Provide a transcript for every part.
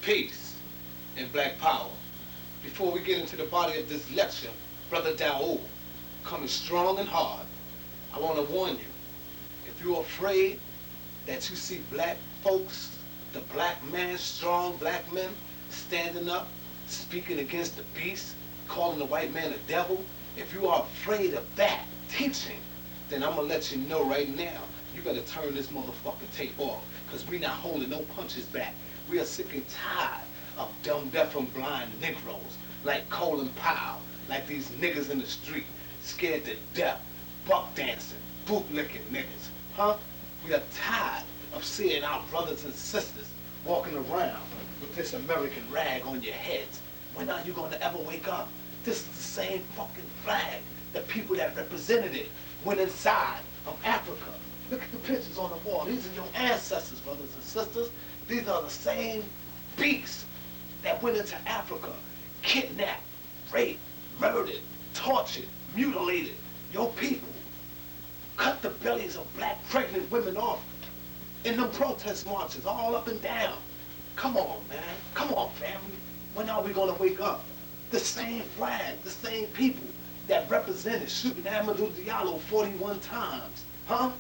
Peace and black power. Before we get into the body of this lecture, Brother Dawud, coming strong and hard, I want to warn you, if you're afraid that you see black folks, the black man, strong black men, standing up, speaking against the beast, calling the white man a devil, if you are afraid of that teaching, then I'm going to let you know right now, you better turn this motherfucking tape off, because we not holding no punches back. We are sick and tired of dumb, deaf, and blind Negroes like Colin Powell, like these niggas in the street, scared to death, buck dancing, bootlicking niggas, huh? We are tired of seeing our brothers and sisters walking around with this American rag on your heads. When are you gonna ever wake up? This is the same fucking flag. The people that represented it went inside of Africa. Look at the pictures on the wall. These are your ancestors, brothers and sisters. These are the same beasts that went into Africa, kidnapped, raped, murdered, tortured, mutilated your people. Cut the bellies of black pregnant women off in them protest marches all up and down. Come on, man. Come on, family. When are we gonna wake up? The same flag, the same people that represented shooting Amadou Diallo 41 times, huh?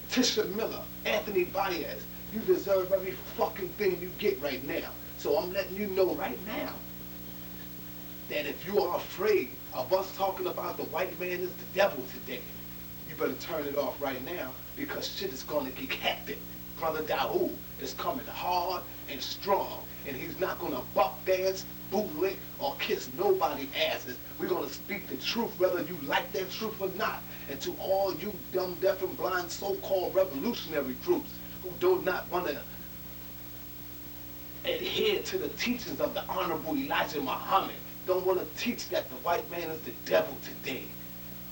Tisha Miller, Anthony Baez, you deserve every fucking thing you get right now. So I'm letting you know right now that if you are afraid of us talking about the white man is the devil today, you better turn it off right now, because shit is gonna get hectic. Brother Dawud is coming hard and strong, and he's not gonna buck dance, bootlick, or kiss nobody's asses. We're gonna speak the truth, whether you like that truth or not. And to all you dumb, deaf, and blind so-called revolutionary groups who do not want to adhere to the teachings of the Honorable Elijah Muhammad, don't want to teach that the white man is the devil today,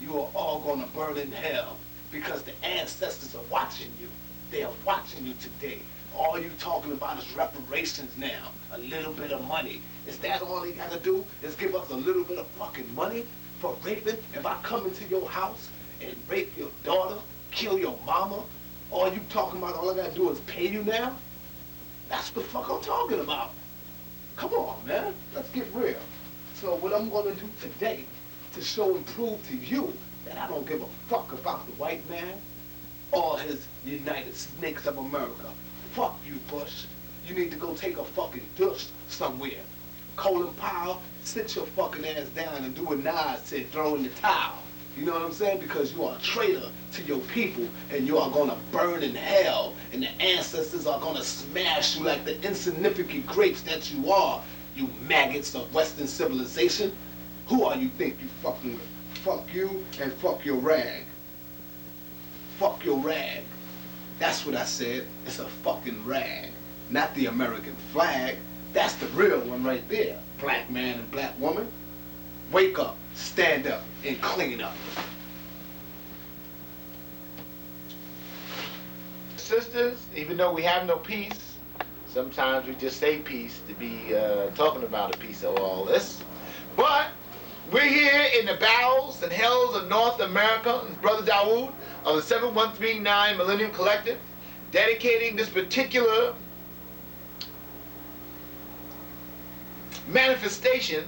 you are all gonna burn in hell, because the ancestors are watching you. They are watching you today. All you talking about is reparations now, a little bit of money. Is that all they gotta do, is give us a little bit of fucking money for raping? If I come into your house and rape your daughter, kill your mama, all you talking about, all I gotta do is pay you now? That's what the fuck I'm talking about. Come on, man, let's get real. So what I'm gonna do today to show and prove to you that I don't give a fuck about the white man or his United Snakes of America. Fuck you, Bush. You need to go take a fucking douche somewhere. Colin Powell, sit your fucking ass down and do what Nas said, throw in the towel. You know what I'm saying? Because you are a traitor to your people, and you are gonna burn in hell, and the ancestors are gonna smash you like the insignificant grapes that you are, you maggots of Western civilization. Who are you think you fucking with? Fuck you and fuck your rag. Fuck your rag. That's what I said. It's a fucking rag, not the American flag. That's the real one right there. Black man and black woman. Wake up, stand up, and clean up. Sisters, even though we have no peace, sometimes we just say peace to be talking about a piece of all this. But we're here in the bowels and hells of North America, Brother Dawud of the 7139 Millennium Collective, dedicating this particular manifestation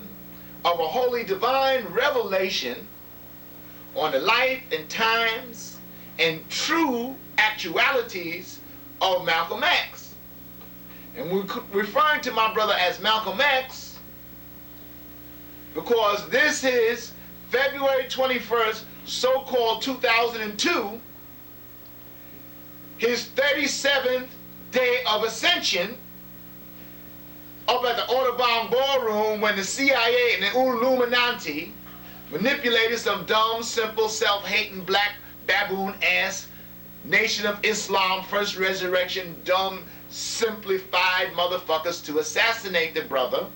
of a holy divine revelation on the life and times and true actualities of Malcolm X. And we're referring to my brother as Malcolm X because this is February 21st, so-called 2002, his 37th day of ascension, up at the Audubon Ballroom when the CIA and the Illuminati manipulated some dumb, simple, self-hating, black, baboon-ass Nation of Islam, First Resurrection, dumb, simplified motherfuckers to assassinate the brother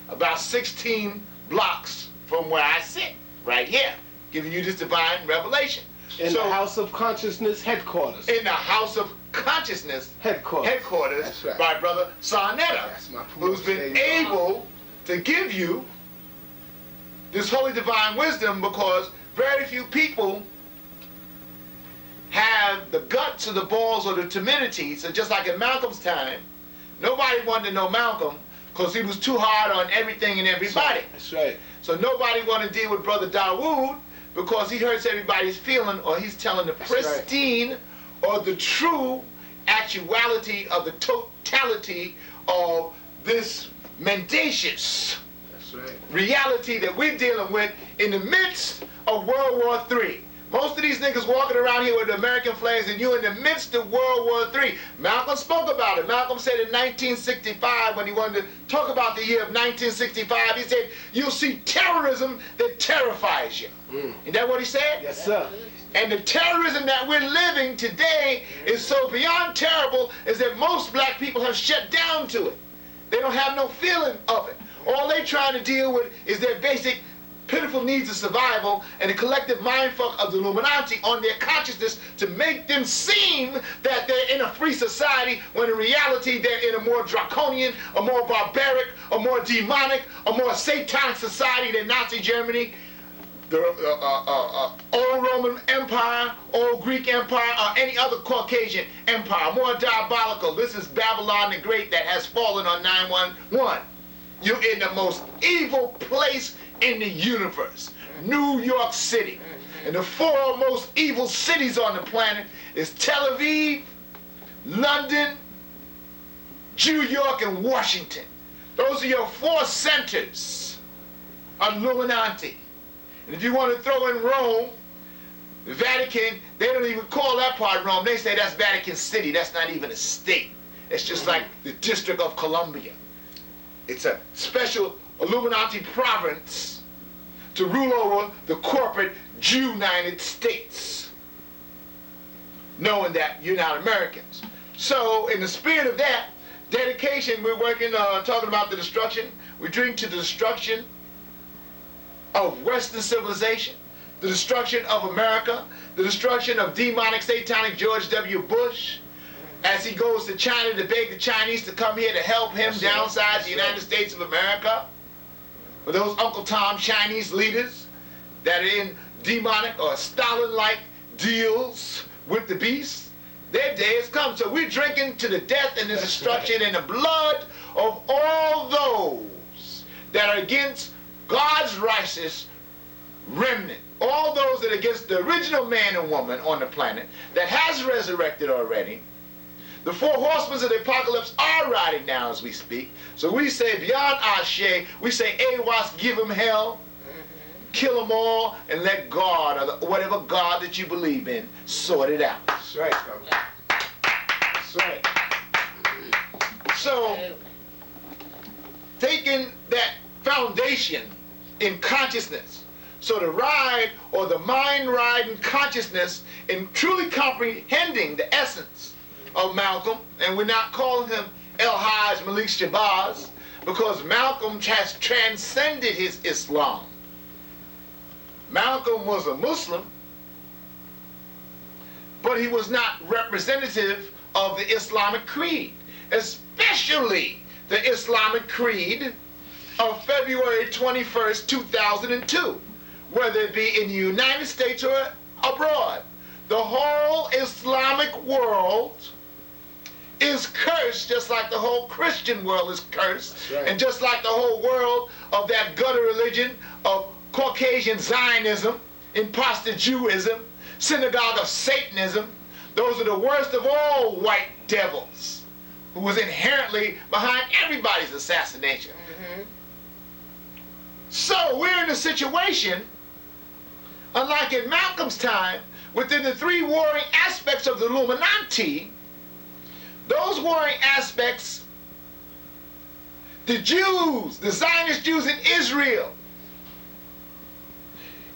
about 16 blocks from where I sit, right here, giving you this divine revelation. In the House of Consciousness headquarters. In the House of Consciousness headquarters That's right. by Brother Sarnetta, who's been able to give you this holy divine wisdom, because very few people have the guts or the balls or the timidity. So just like in Malcolm's time, nobody wanted to know Malcolm, because he was too hard on everything and everybody. That's right. So nobody want to deal with Brother Dawud because he hurts everybody's feeling, or he's telling the pristine or the true actuality of the totality of this mendacious reality that we're dealing with in the midst of World War III. Most of these niggas walking around here with American flags, and you're in the midst of World War III. Malcolm spoke about it. Malcolm said in 1965, when he wanted to talk about the year of 1965, he said, you'll see terrorism that terrifies you. Is that what he said? Yes, sir. And the terrorism that we're living today is so beyond terrible is that most black people have shut down to it. They don't have no feeling of it. All they're trying to deal with is their basic pitiful needs of survival and the collective mindfuck of the Illuminati on their consciousness to make them seem that they're in a free society when in reality they're in a more draconian, a more barbaric, a more demonic, a more satanic society than Nazi Germany, the old Roman Empire, old Greek Empire, or any other Caucasian empire, more diabolical. This is Babylon the Great that has fallen on 9/11. You're in the most evil place in the universe, New York City. And the four most evil cities on the planet is Tel Aviv, London, New York, and Washington. Those are your four centers of Illuminati. And if you want to throw in Rome, the Vatican, they don't even call that part Rome. They say that's Vatican City. That's not even a state. It's just like the District of Columbia. It's a special Illuminati province to rule over the corporate United States, knowing that you're not Americans. So in the spirit of that dedication, we're working on talking about the destruction. We drink to the destruction of Western civilization, the destruction of America, the destruction of demonic, satanic George W. Bush, as he goes to China to beg the Chinese to come here to help him downsize the United States of America. For those Uncle Tom Chinese leaders that are in demonic or Stalin-like deals with the beast, their day has come. So we're drinking to the death and the destruction and the blood of all those that are against God's righteous remnant. All those that are against the original man and woman on the planet that has resurrected already. The four horsemen of the apocalypse are riding now as we speak. So we say beyond Ashe, we say Awas, give them hell, kill them all, and let God, or whatever God that you believe in, sort it out. That's right, brother. That's right. So, taking that foundation in consciousness, so the ride or the mind ride in consciousness in truly comprehending the essence of Malcolm, and we're not calling him El-Hajj Malik Shabazz because Malcolm has transcended his Islam. Malcolm was a Muslim, but he was not representative of the Islamic creed, especially the Islamic creed of February 21st, 2002, whether it be in the United States or abroad. The whole Islamic world is cursed, just like the whole Christian world is cursed, right. And just like the whole world of that gutter religion of Caucasian Zionism, imposter Jewism, synagogue of Satanism. Those are the worst of all white devils who was inherently behind everybody's assassination. So we're in a situation, unlike in Malcolm's time, within the three warring aspects of the Illuminati. Those warring aspects, the Jews, the Zionist Jews in Israel,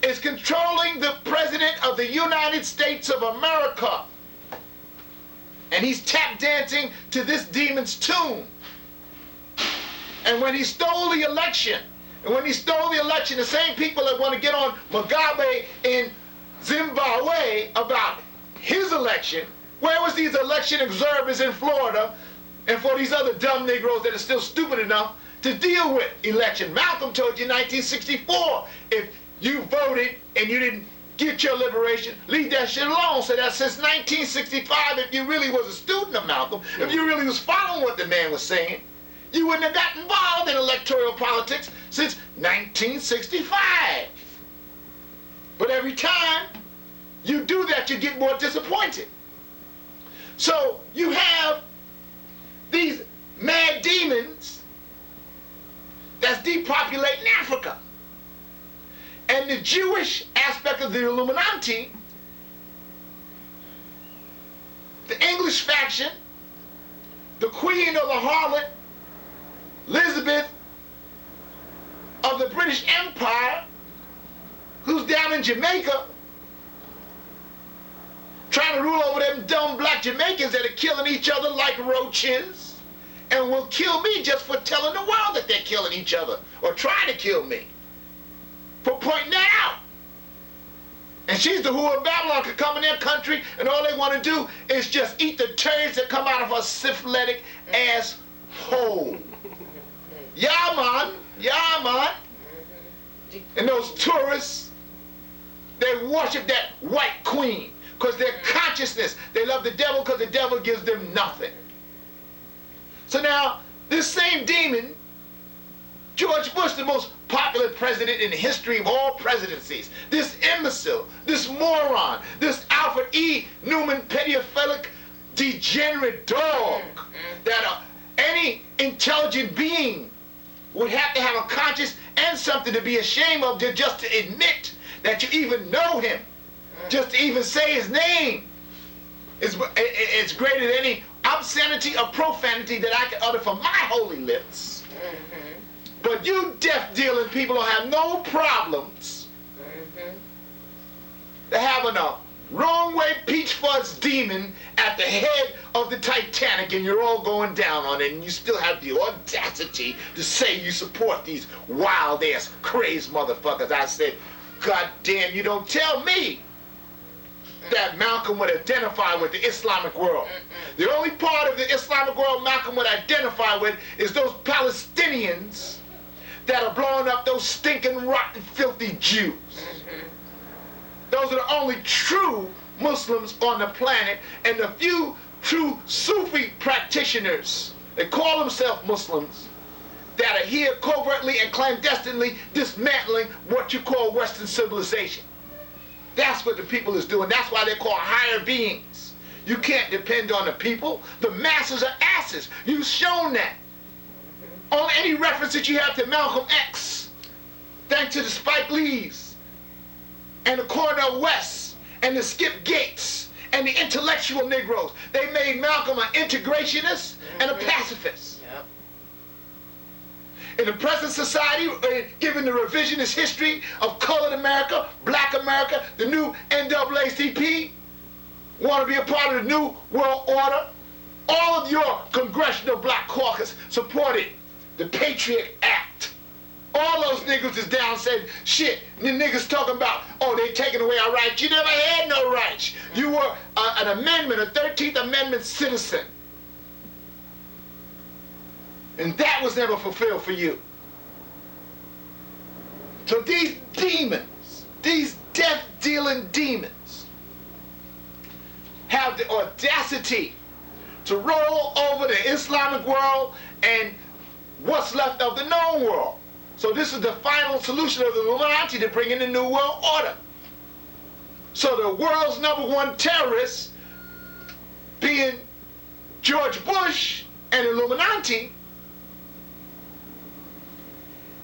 is controlling the President of the United States of America. And he's tap dancing to this demon's tune. And when he stole the election, the same people that want to get on Mugabe in Zimbabwe about his election, where was these election observers in Florida and for these other dumb Negroes that are still stupid enough to deal with election? Malcolm told you in 1964, if you voted and you didn't get your liberation, leave that shit alone. So that since 1965, if you really was a student of Malcolm, if you really was following what the man was saying, you wouldn't have got involved in electoral politics since 1965. But every time you do that, you get more disappointed. So you have these mad demons that's depopulating Africa. And the Jewish aspect of the Illuminati, the English faction, the queen of the harlot, Elizabeth of the British Empire, who's down in Jamaica, trying to rule over them dumb black Jamaicans that are killing each other like roaches, and will kill me just for telling the world that they're killing each other, or trying to kill me, for pointing that out. And she's the who of Babylon, could come in their country and all they want to do is just eat the turds that come out of her syphilitic asshole. Yeah, man. Yeah, man. And those tourists, they worship that white queen because their consciousness, they love the devil because the devil gives them nothing. So now, this same demon, George Bush, the most popular president in the history of all presidencies, this imbecile, this moron, this Alfred E. Newman pedophilic degenerate dog, that any intelligent being would have to have a conscience and something to be ashamed of, just to admit that you even know him, just to even say his name. It's greater than any obscenity or profanity that I can utter from my holy lips. But you death-dealing people don't have no problems having a wrong-way peach fuzz demon at the head of the Titanic, and you're all going down on it, and you still have the audacity to say you support these wild-ass, crazed motherfuckers. I said, God damn, you don't tell me that Malcolm would identify with the Islamic world. The only part of the Islamic world Malcolm would identify with is those Palestinians that are blowing up those stinking, rotten, filthy Jews. Those are the only true Muslims on the planet, and the few true Sufi practitioners that call themselves Muslims that are here covertly and clandestinely dismantling what you call Western civilization. That's what the people is doing. That's why they're called higher beings. You can't depend on the people. The masses are asses. You've shown that. On any reference that you have to Malcolm X, thanks to the Spike Lees, and the Cornel Wests, and the Skip Gates, and the intellectual Negroes, they made Malcolm an integrationist and a pacifist. In the present society, given the revisionist history of colored America, black America, the new NAACP, want to be a part of the new world order, all of your congressional black caucus supported the Patriot Act. All those niggas is down said, shit, the niggas talking about, oh, they taking away our rights. You never had no rights. You were an amendment, a 13th Amendment citizen. And that was never fulfilled for you. So these demons, these death-dealing demons, have the audacity to roll over the Islamic world and what's left of the known world. So this is the final solution of the Illuminati to bring in the New World Order. So the world's #1 terrorist, being George Bush and Illuminati,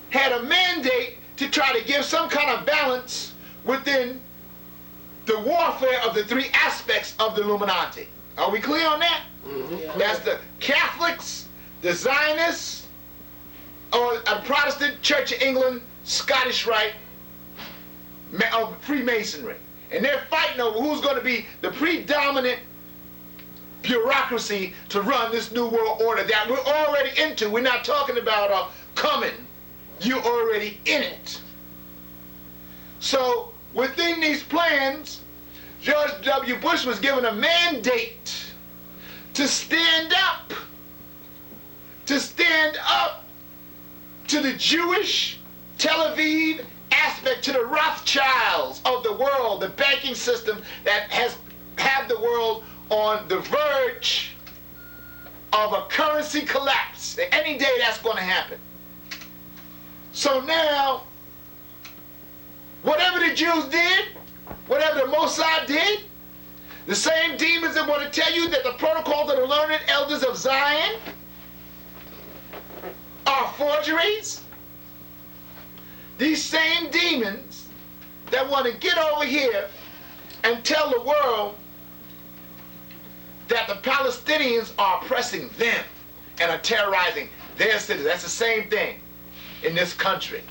had a mandate to try to give some kind of balance within the warfare of the three aspects of the Illuminati. Are we clear on that? Yeah. That's the Catholics, the Zionists, or a Protestant Church of England, Scottish Rite, of Freemasonry. And they're fighting over who's going to be the predominant bureaucracy to run this New World Order that we're already into. We're not talking about coming. You're already in it. So within these plans, George W. Bush was given a mandate to stand up to the Jewish Tel Aviv aspect, to the Rothschilds of the world, the banking system that has had the world on the verge of a currency collapse. Any day that's going to happen. So now, whatever the Jews did, whatever the Mossad did, the same demons that want to tell you that the protocols of the learned elders of Zion are forgeries, these same demons that want to get over here and tell the world that the Palestinians are oppressing them and are terrorizing their citizens. That's the same thing in this country.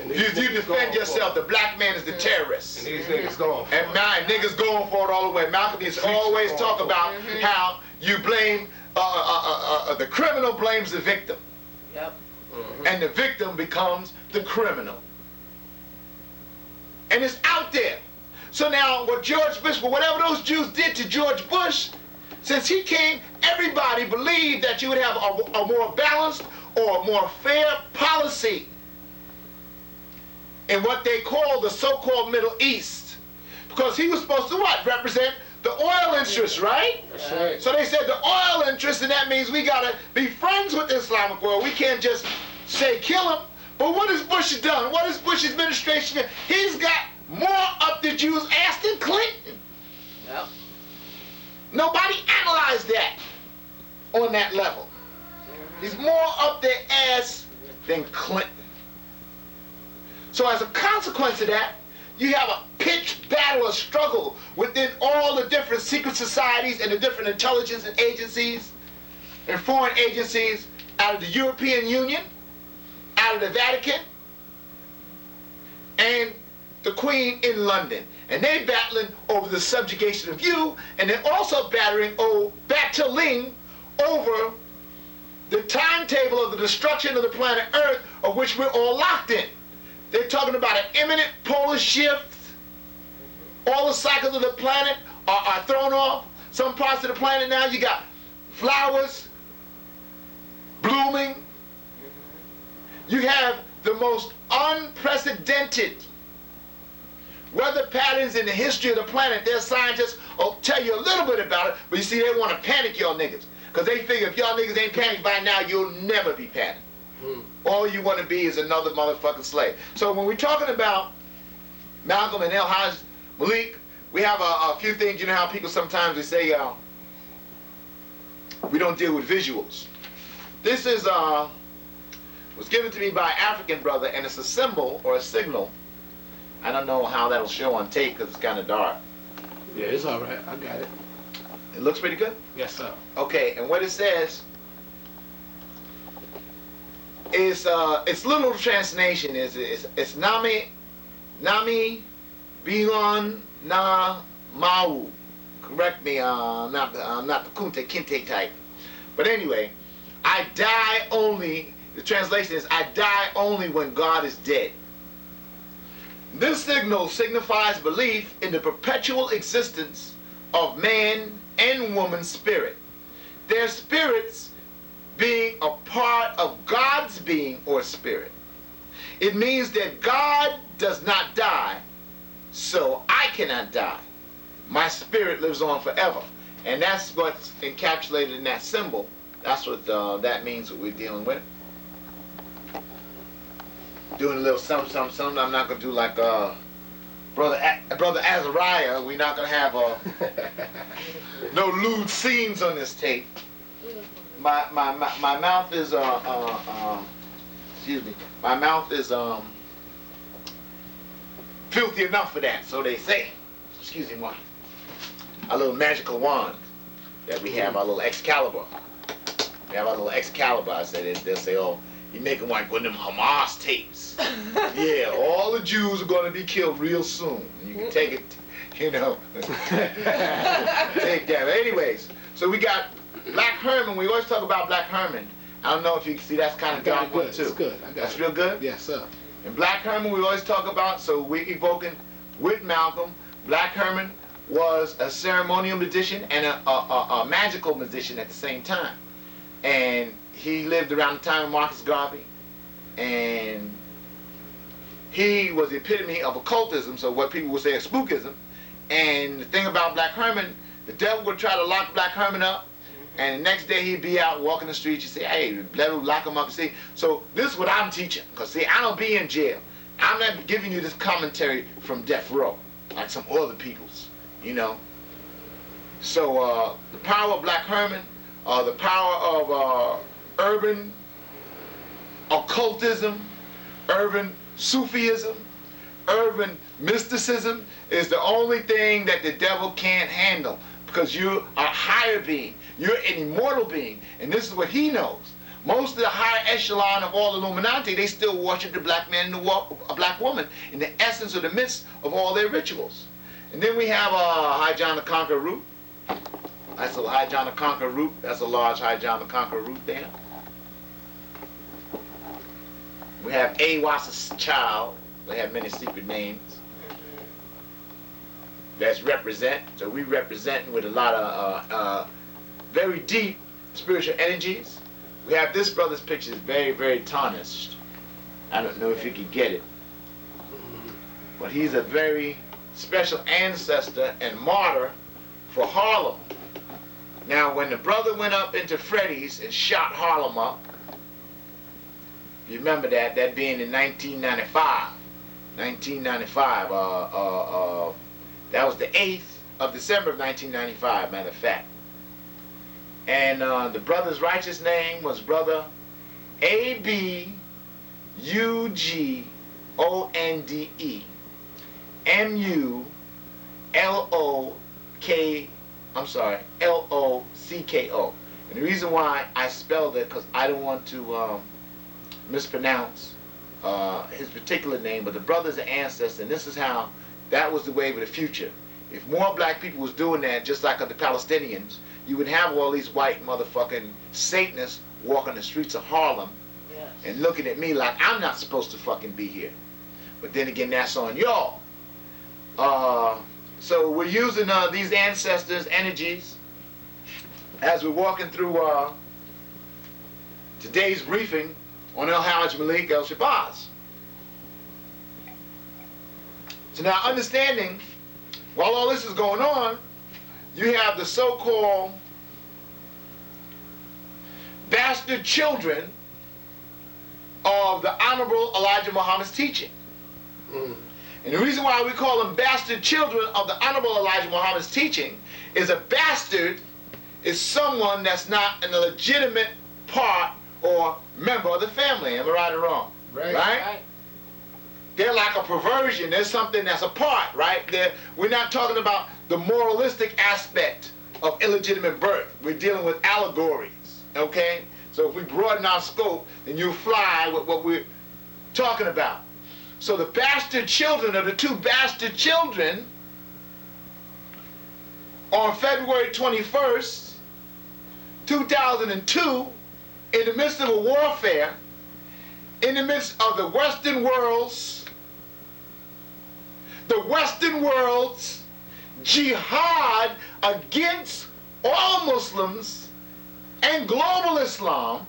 You defend yourself, the black man is the terrorist. And these niggas going for and my niggas going for it all the way. Malcolm used to always talk about how you blame, the criminal blames the victim. Yep. And the victim becomes the criminal. And it's out there. So now what George Bush, whatever those Jews did to George Bush, since he came, everybody believed that you would have a more balanced or a more fair policy in what they call the so-called Middle East. Because he was supposed to what? Represent the oil interests, right? That's right. So they said the oil interests, and that means we gotta be friends with the Islamic world. We can't just say kill him. But what has Bush done? What has Bush administration done? He's got more up the Jews' ass than Clinton. Yep. Nobody analyzed that on that level. He's more up their ass than Clinton. So as a consequence of that, you have a pitched battle, a struggle within all the different secret societies and the different intelligence agencies and foreign agencies out of the European Union, out of the Vatican, and the Queen in London. And they're battling over the subjugation of you, and they're also battling over the timetable of the destruction of the planet Earth, of which we're all locked in. They're talking about an imminent polar shift. All the cycles of the planet are thrown off. Some parts of the planet now, you got flowers blooming. You have the most unprecedented weather patterns in the history of the planet. Their scientists will tell you a little bit about it, but you see, they want to panic y'all niggas. Because they figure if y'all niggas ain't panicked by now, you'll never be panicked. All you want to be is another motherfucking slave. So when we're talking about Malcolm and El-Haj Malik, we have a few things. You know how people sometimes they say we don't deal with visuals. This is was given to me by an African brother, and it's a symbol or a signal. I don't know how that'll show on tape because it's kind of dark. Yeah, it's all right. I got it. It looks pretty good? Yes, sir. Okay, and what it says is its literal translation is it's Nami Bilan Na Mau. Correct me, not the Kunte Kinte type. But anyway, I die only, the translation is I die only when God is dead. This signal signifies belief in the perpetual existence of man and woman's spirit. Their spirits being a part of God's being or spirit. It means that God does not die, so I cannot die. My spirit lives on forever. And that's what's encapsulated in that symbol. That's what that means, what we're dealing with. Doing a little something. I'm not going to do like Brother Azariah. We're not going to have no lewd scenes on this tape. My mouth is excuse me. My mouth is filthy enough for that, so they say. Excuse me, one. Our little magical wand that we have, our little Excalibur. We have our little Excalibur. I said they'll say, oh, you making like one of them Hamas tapes. Yeah, all the Jews are going to be killed real soon. You can take it, you know. Take that. Anyways, so we got Black Herman. We always talk about Black Herman. I don't know if you can see, that's kind of dark one too. It's good. That's real good? Yes, sir. And Black Herman we always talk about, so we're evoking with Malcolm. Black Herman was a ceremonial magician and a magical magician at the same time. And he lived around the time of Marcus Garvey. And he was the epitome of occultism, so what people would say is spookism. And the thing about Black Herman, the devil would try to lock Black Herman up And the next day he'd be out walking the streets. You say, hey, let him lock him up. See, so this is what I'm teaching. Because see, I don't be in jail. I'm not giving you this commentary from death row, like some other people's, you know. So the power of Black Herman, the power of urban occultism, urban Sufism, urban mysticism is the only thing that the devil can't handle, because you're a higher being. You're an immortal being, and this is what he knows. Most of the higher echelon of all Illuminati, they still worship the black man and a black woman in the essence or the midst of all their rituals. And then we have High John the Conqueror root. That's a High John the Conqueror root. That's a large High John the Conqueror root there. We have Awasa's child. They have many secret names. That's represent. So we representing with a lot of very deep spiritual energies. We have this brother's picture is very, very tarnished. I don't know if you could get it. But he's a very special ancestor and martyr for Harlem. Now, when the brother went up into Freddy's and shot Harlem up, you remember that being in 1995. 1995, that was the 8th of December of 1995, matter of fact. And the brother's righteous name was Brother A.B.U.G.O.N.D.E. L-O-C-K-O. And the reason why I spelled it, because I don't want to mispronounce his particular name, but the brother's an ancestor, and this is how that was the wave of the future. If more black people was doing that, just like the Palestinians, you would have all these white motherfucking Satanists walking the streets of Harlem and looking at me like I'm not supposed to fucking be here. But then again, that's on y'all. So we're using these ancestors' energies as we're walking through today's briefing on El-Hajj Malik El-Shabazz. So now, understanding, while all this is going on, you have the so-called bastard children of the Honorable Elijah Muhammad's teaching. And the reason why we call them bastard children of the Honorable Elijah Muhammad's teaching is a bastard is someone that's not a legitimate part or member of the family. Am I right or wrong? Right? They're like a perversion. There's something that's a part, right? We're not talking about the moralistic aspect of illegitimate birth. We're dealing with allegories, okay? So if we broaden our scope, then you fly with what we're talking about. So the bastard children of the two bastard children on February 21st, 2002, in the midst of a warfare, in the midst of the Western world's jihad against all Muslims and global Islam,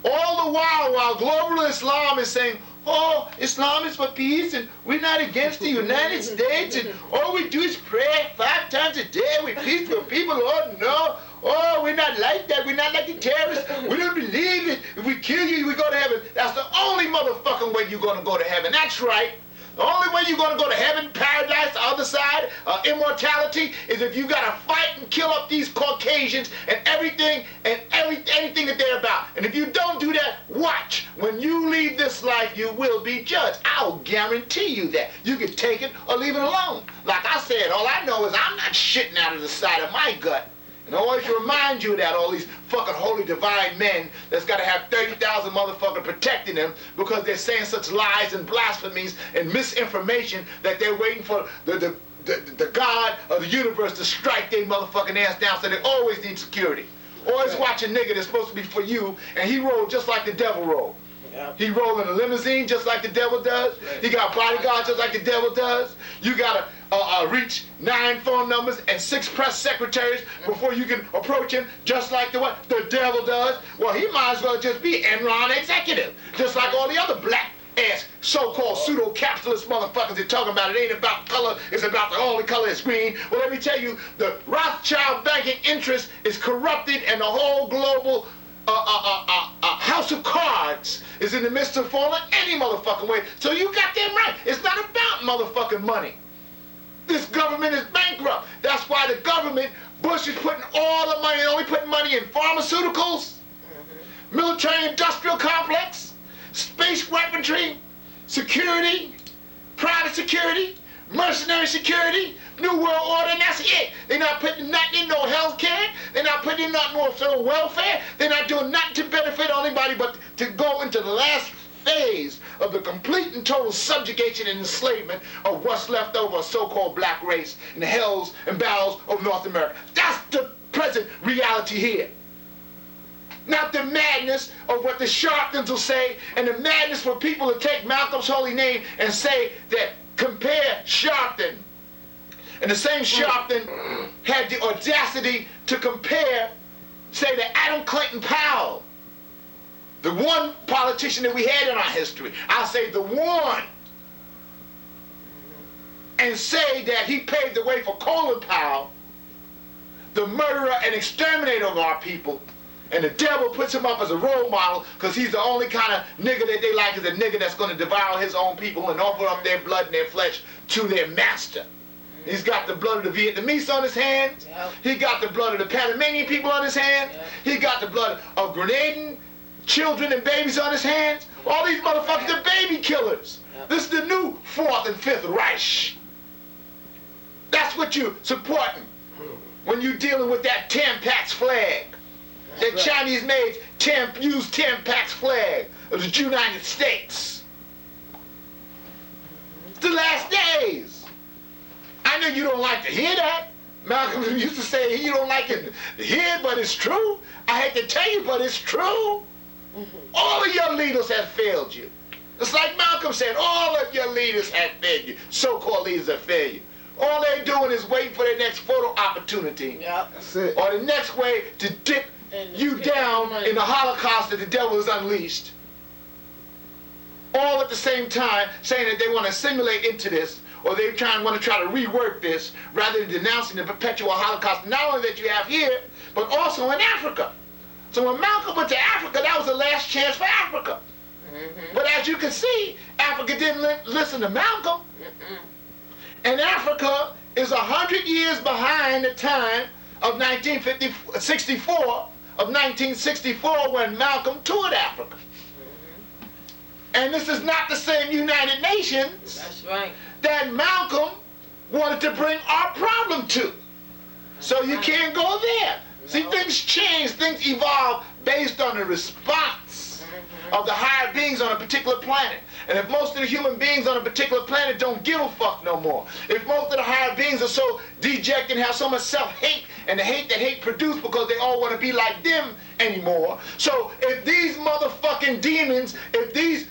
all the while global Islam is saying, oh, Islam is for peace, and we're not against the United States, and all we do is pray 5 times a day, we're peaceful people. Oh, no. Oh, we're not like that. We're not like the terrorists. We don't believe it. If we kill you, we go to heaven. That's the only motherfucking way you're going to go to heaven. That's right. The only way you're going to go to heaven, paradise, the other side, immortality, is if you got to fight and kill up these Caucasians and everything and anything that they're about. And if you don't do that, watch. When you leave this life, you will be judged. I'll guarantee you that. You can take it or leave it alone. Like I said, all I know is I'm not shitting out of the side of my gut. And I always remind you that all these fucking holy divine men that's got to have 30,000 motherfuckers protecting them because they're saying such lies and blasphemies and misinformation that they're waiting for the God of the universe to strike their motherfucking ass down, so they always need security. Always watch a nigga that's supposed to be for you, and he rolled just like the devil rolled. He rolled in a limousine just like the devil does. He got bodyguards just like the devil does. You gotta reach 9 phone numbers and 6 press secretaries before you can approach him, just like the devil does. Well, he might as well just be Enron executive, just like all the other black as so-called pseudo-capitalist motherfuckers are talking about it ain't about color, it's about the only color is green. Well, let me tell you, the Rothschild banking interest is corrupted and the whole global house of cards is in the midst of falling any motherfucking way. So you got them right. It's not about motherfucking money. This government is bankrupt. That's why the government, Bush is putting all the money, only putting money in pharmaceuticals, military industrial complex, space weaponry, security, private security, mercenary security, New World Order, and that's it. They're not putting nothing in no health care. They're not putting in nothing on federal welfare. They're not doing nothing to benefit anybody but to go into the last phase of the complete and total subjugation and enslavement of what's left over a so-called black race in the hells and bowels of North America. That's the present reality here. Not the madness of what the Sharptons will say, and the madness for people to take Malcolm's holy name and say that compare Sharpton, and the same Sharpton had the audacity to compare, say, to Adam Clayton Powell, the one politician that we had in our history. I'll say the one. And say that he paved the way for Colin Powell, the murderer and exterminator of our people. And the devil puts him up as a role model because he's the only kind of nigger that they like is a nigger that's going to devour his own people and offer up their blood and their flesh to their master. He's got the blood of the Vietnamese on his hands. Yep. He got the blood of the Panamanian people on his hands. Yep. He got the blood of Grenadian children and babies on his hands. All these motherfuckers are baby killers. Yep. This is the new 4th and 5th Reich. That's what you're supporting when you're dealing with that Tampax flag. That right. Chinese-made used Tampax flag of the United States. It's the last days. I know you don't like to hear that. Malcolm used to say he don't like it to hear, but it's true. I hate to tell you, but it's true. All of your leaders have failed you. It's like Malcolm said, all of your leaders have failed you. So-called leaders have failed you. All they're doing is waiting for their next photo opportunity. Yep. That's it. Or the next way to dip you down in the Holocaust that the devil has unleashed. All at the same time saying that they want to assimilate into this, or they want to try to rework this, rather than denouncing the perpetual Holocaust, not only that you have here, but also in Africa. So when Malcolm went to Africa, that was the last chance for Africa. But as you can see, Africa didn't listen to Malcolm. And Africa is 100 years behind the time of 1964 when Malcolm toured Africa. And this is not the same United Nations. That's right. That Malcolm wanted to bring our problem to. So you can't go there. No. See, things change, things evolve based on the response of the higher beings on a particular planet. And if most of the human beings on a particular planet don't give a fuck no more, if most of the higher beings are so dejected and have so much self-hate, and the hate that hate produce because they all want to be like them anymore. So if these motherfucking demons, if these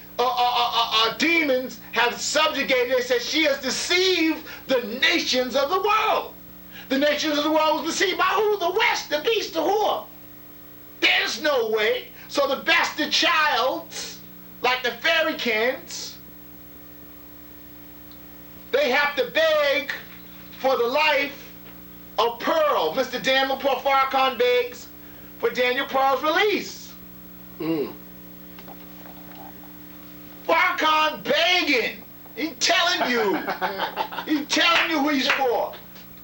demons have subjugated, they said she has deceived the nations of the world. The nations of the world was deceived by who? The West, the beast, the whore. There's no way. So the bastard childs, like the fairykins, they have to beg for the life of Pearl. Mr. Daniel Farrakhan begs for Daniel Pearl's release. Farrakhan begging. He's telling you who he's for.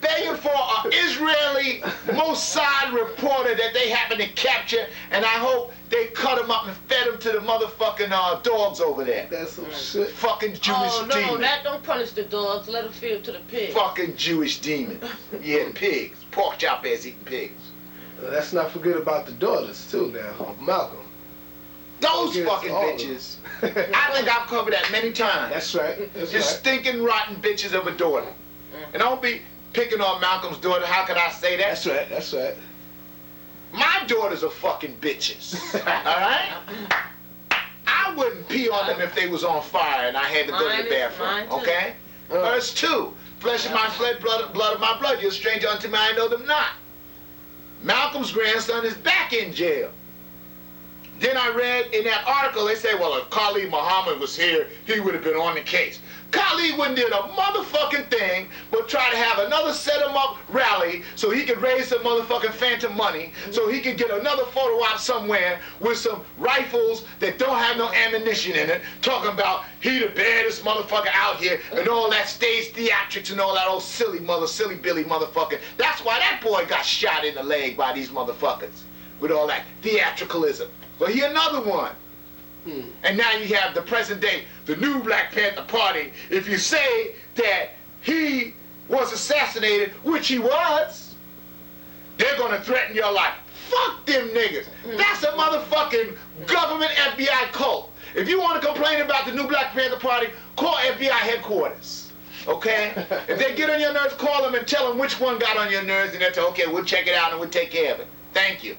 Begging for an Israeli Mossad reporter that they happen to capture, and I hope they cut him up and fed him to the motherfucking dogs over there. That's some shit. Fucking Jewish demon. Oh, no, that don't punish the dogs. Let them feed to the pigs. Fucking Jewish demon. Yeah, pigs. Pork chop ass eating pigs. Let's not forget about the daughters, too, now, of Malcolm. Those fucking bitches. I think I've covered that many times. That's right. That's Just stinking, rotten bitches of a daughter. And don't be picking on Malcolm's daughter. How can I say that? That's right. That's right. My daughters are fucking bitches. All right? I wouldn't pee on them if they was on fire and I had to go to the bathroom. Okay? Verse 2. Flesh of my flesh, blood of my blood. You're a stranger unto me, I know them not. Malcolm's grandson is back in jail. Then I read in that article, they say, well, if Khalid Muhammad was here, he would have been on the case. Khalid wouldn't did a motherfucking thing but try to have another set him up rally so he could raise some motherfucking phantom money so he could get another photo op somewhere with some rifles that don't have no ammunition in it, talking about he the baddest motherfucker out here and all that stage theatrics and all that old silly Billy motherfucker. That's why that boy got shot in the leg by these motherfuckers with all that theatricalism. Well, he another one. And now you have the present day, the new Black Panther Party. If you say that he was assassinated, which he was, they're gonna threaten your life. Fuck them niggas. That's a motherfucking government FBI cult. If you want to complain about the new Black Panther Party, call FBI headquarters. Okay? If they get on your nerves, call them and tell them which one got on your nerves, and they'll say, okay, we'll check it out and we'll take care of it. Thank you.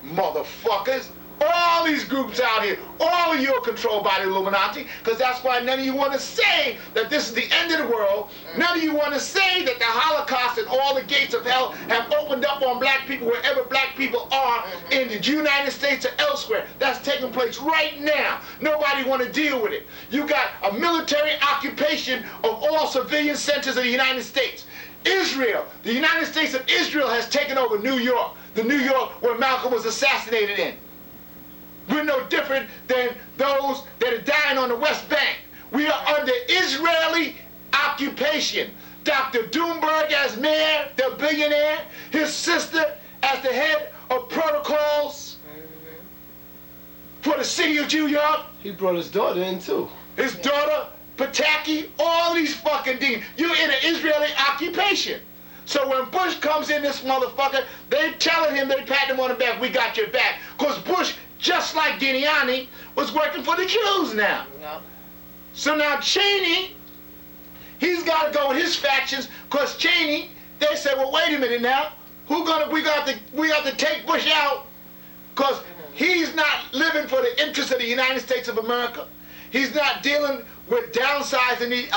Motherfuckers. All these groups out here, all of you are controlled by the Illuminati, because that's why none of you want to say that this is the end of the world. None of you want to say that the Holocaust and all the gates of hell have opened up on black people wherever black people are in the United States or elsewhere. That's taking place right now. Nobody want to deal with it. You got a military occupation of all civilian centers of the United States. Israel, the United States of Israel has taken over New York, the New York where Malcolm was assassinated in. We're no different than those that are dying on the West Bank. We are under Israeli occupation. Dr. Doomberg as mayor, the billionaire, his sister as the head of protocols for the city of New York. He brought his daughter in too. His daughter, Pataki, all these fucking things. You're in an Israeli occupation. So when Bush comes in, this motherfucker, they telling him, they pat him on the back, we got your back. Because Bush, just like Giuliani, was working for the Jews now. Yep. So now Cheney, he's got to go with his factions, because Cheney, they say, well, wait a minute now, we got to take Bush out, because he's not living for the interests of the United States of America. He's not dealing with downsizing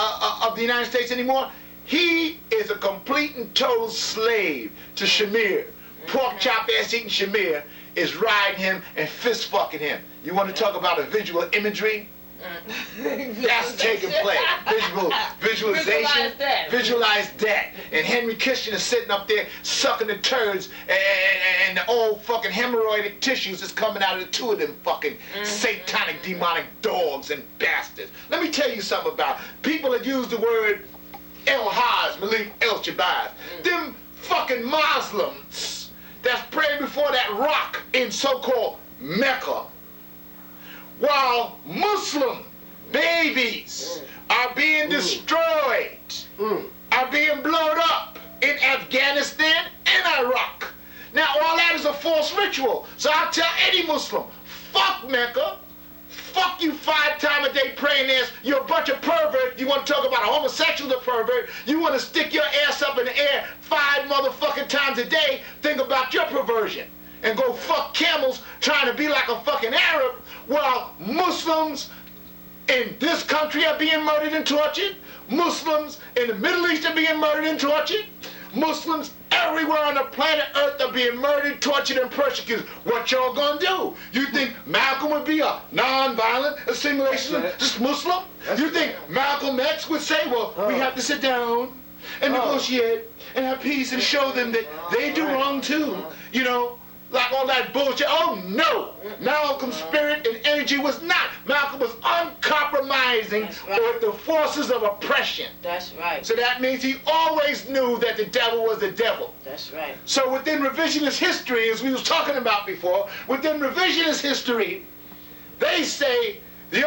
of the United States anymore. He is a complete and total slave to Shamir. Pork chop ass eating Shamir is riding him and fist fucking him. You want to talk about a visual imagery? That's taking place. Visualization. Visualize that. And Henry Kissinger is sitting up there sucking the turds and the old fucking hemorrhoidic tissues is coming out of the two of them fucking satanic demonic dogs and bastards. Let me tell you something about people that use the word El-Haj, Malik El-Shabazz. Them fucking Muslims that's praying before that rock in so-called Mecca, while Muslim babies are being destroyed, are being blown up in Afghanistan and Iraq. Now all that is a false ritual. So I tell any Muslim, fuck Mecca, fuck you 5 times a day praying this. You're a bunch of perverts. You want to talk about a homosexual to pervert. You want to stick your ass up in the air 5 motherfucking times a day. Think about your perversion. And go fuck camels trying to be like a fucking Arab while Muslims in this country are being murdered and tortured. Muslims in the Middle East are being murdered and tortured. Muslims everywhere on the planet Earth are being murdered, tortured, and persecuted. What y'all gonna do? You think Malcolm would be a non-violent assimilationist Muslim? You think Malcolm X would say, well, we have to sit down and negotiate and have peace and show them that they do wrong too, you know? Like all that bullshit. Oh no! Malcolm's spirit and energy was not. Malcolm was uncompromising with the forces of oppression. That's right. So that means he always knew that the devil was the devil. That's right. So within revisionist history, as we was talking about before, within revisionist history, they say the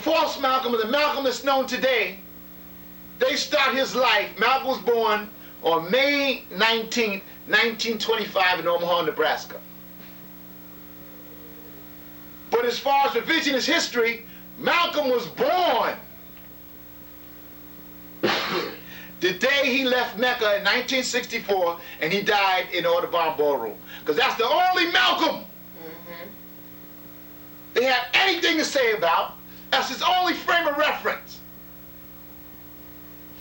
false Malcolm, or the Malcolm that's known today, they start his life. Malcolm was born on May 19th, 1925 in Omaha, Nebraska. But as far as revisionist history, Malcolm was born the day he left Mecca in 1964 and he died in the Audubon Ballroom. Because that's the only Malcolm they have anything to say about. That's his only frame of reference.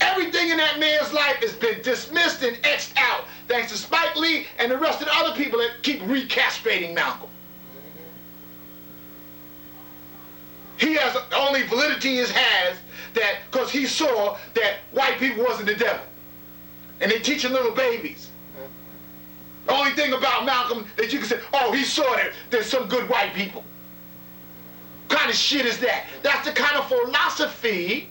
Everything in that man's life has been dismissed and X'd out, thanks to Spike Lee and the rest of the other people that keep recastrating Malcolm. He has only validity he has that because he saw that white people wasn't the devil. And they teaching little babies. The only thing about Malcolm that you can say, oh, he saw that there's some good white people. What kind of shit is that? That's the kind of philosophy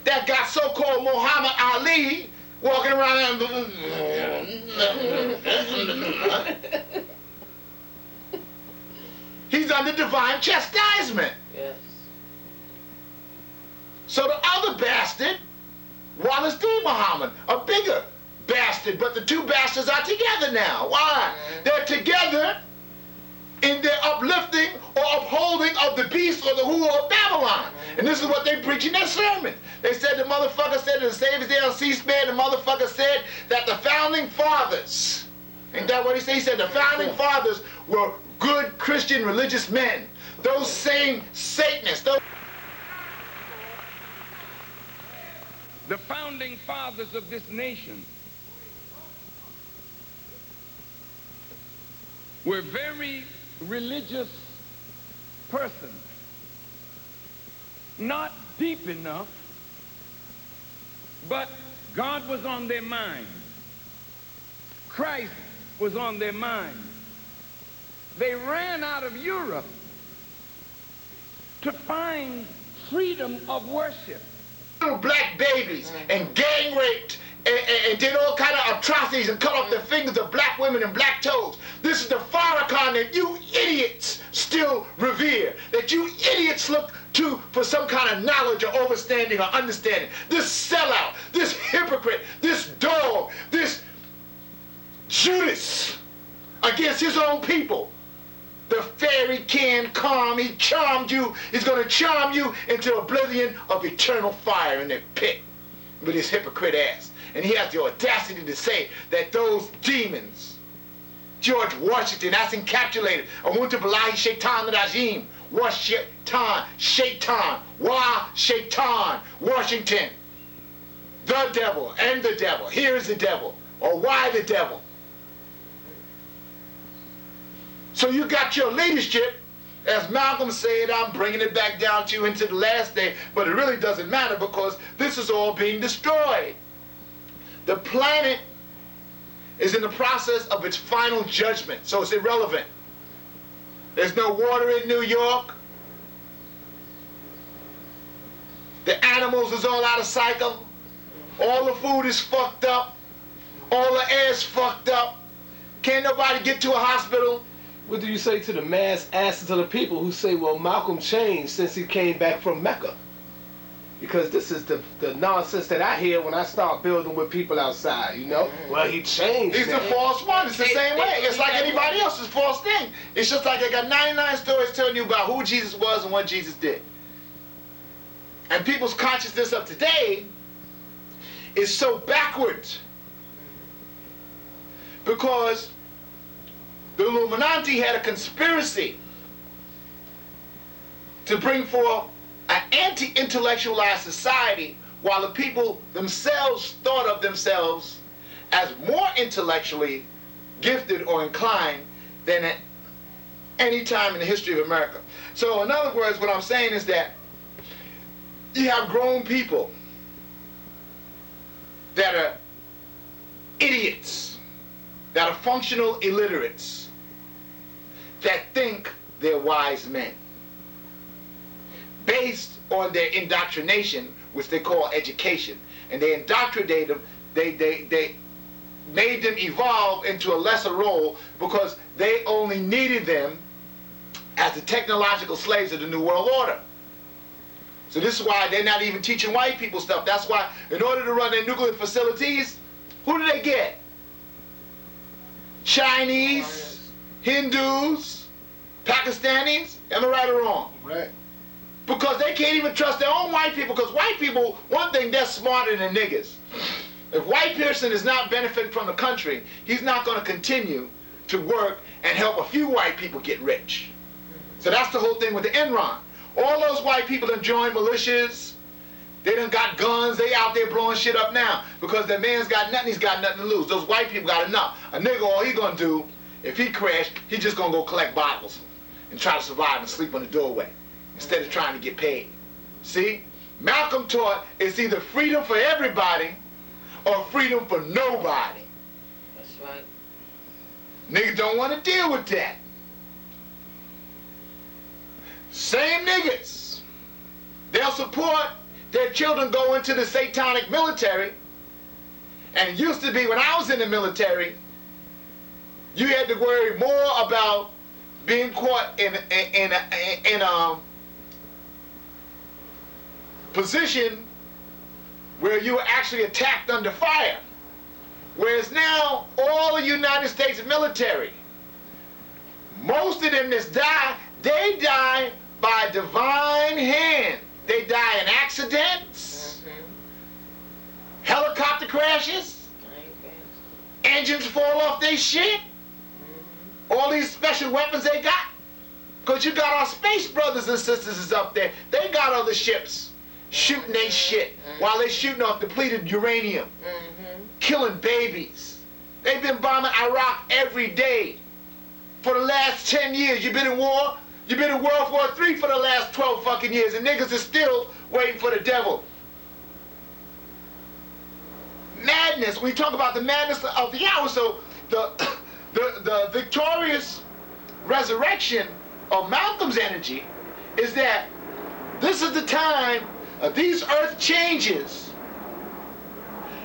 that got so-called Muhammad Ali walking around and he's under divine chastisement. Yes. So the other bastard, Wallace D. Muhammad, a bigger bastard, but the two bastards are together now. Why? They're together in their uplifting or upholding of the beast or the who of Babylon. And this is what they preach in their sermon. They said the motherfucker said in the Savior's Day on C-SPAN, the motherfucker said that the founding fathers, ain't that what he said? He said the founding fathers were good Christian religious men. Those same Satanists, those the founding fathers of this nation were very religious persons, not deep enough, but God was on their mind. Christ was on their mind. They ran out of Europe to find freedom of worship. little black babies and gang raped and did all kind of atrocities and cut off the fingers of black women and black toes. This is the Farrakhan that you idiots still revere, that you idiots look to for some kind of knowledge or understanding or understanding. This sellout, this hypocrite, this dog, this Judas against his own people. The fairy can calm, he charmed you, he's going to charm you into oblivion of eternal fire in the pit with his hypocrite ass. And he has the audacity to say that those demons, George Washington, that's encapsulated. Amuntu Billahi Shaitan Rajim, Washington, Shaitan, Shaitan, Washington. The devil and the devil. Here is the devil. Or why the devil? So you got your leadership, as Malcolm said, I'm bringing it back down to you into the last day, but it really doesn't matter because this is all being destroyed. The planet is in the process of its final judgment, so it's irrelevant. There's no water in New York. The animals is all out of cycle. All the food is fucked up. All the air's fucked up. Can't nobody get to a hospital. What do you say to the mass asses of the people who say, well, Malcolm changed since he came back from Mecca? Because this is the nonsense that I hear when I start building with people outside, you know? Well, he changed. He's the false one. It's the same way. It's like anybody else's false thing. It's just like they got 99 stories telling you about who Jesus was and what Jesus did. And people's consciousness of today is so backwards because the Illuminati had a conspiracy to bring forth an anti-intellectualized society while the people themselves thought of themselves as more intellectually gifted or inclined than at any time in the history of America. So in other words, what I'm saying is that you have grown people that are idiots, that are functional illiterates, that think they're wise men, based on their indoctrination, which they call education. And they indoctrinated them, they made them evolve into a lesser role because they only needed them as the technological slaves of the New World Order. So this is why they're not even teaching white people stuff. That's why in order to run their nuclear facilities, who do they get? Chinese, Hindus, Pakistanis, am I right or wrong? Right. Because they can't even trust their own white people, because white people, one thing, they're smarter than niggas. If white person is not benefiting from the country, he's not going to continue to work and help a few white people get rich. So that's the whole thing with the Enron. All those white people that join militias, They done got guns, they out there blowing shit up now. Because that man's got nothing, he's got nothing to lose. Those white people got enough. A nigga, all he gonna do, if he crash, he just gonna go collect bottles and try to survive and sleep on the doorway instead of trying to get paid. See? Malcolm taught it's either freedom for everybody or freedom for nobody. That's right. Niggas don't want to deal with that. Same niggas. They'll support their children go into the satanic military. And it used to be when I was in the military, you had to worry more about being caught in a position where you were actually attacked under fire. Whereas now, all the United States military, most of them that die, they die by divine hand. They die in accidents, helicopter crashes, engines fall off their shit, all these special weapons they got. Because you got our space brothers and sisters is up there. They got other ships shooting their shit while they shooting off depleted uranium, killing babies. They've been bombing Iraq every day for the last 10 years. You've been in war. You've been in World War III for the last 12 fucking years, and niggas is still waiting for the devil. Madness. We talk about the madness of the hour. So the victorious resurrection of Malcolm's energy is that this is the time of these earth changes.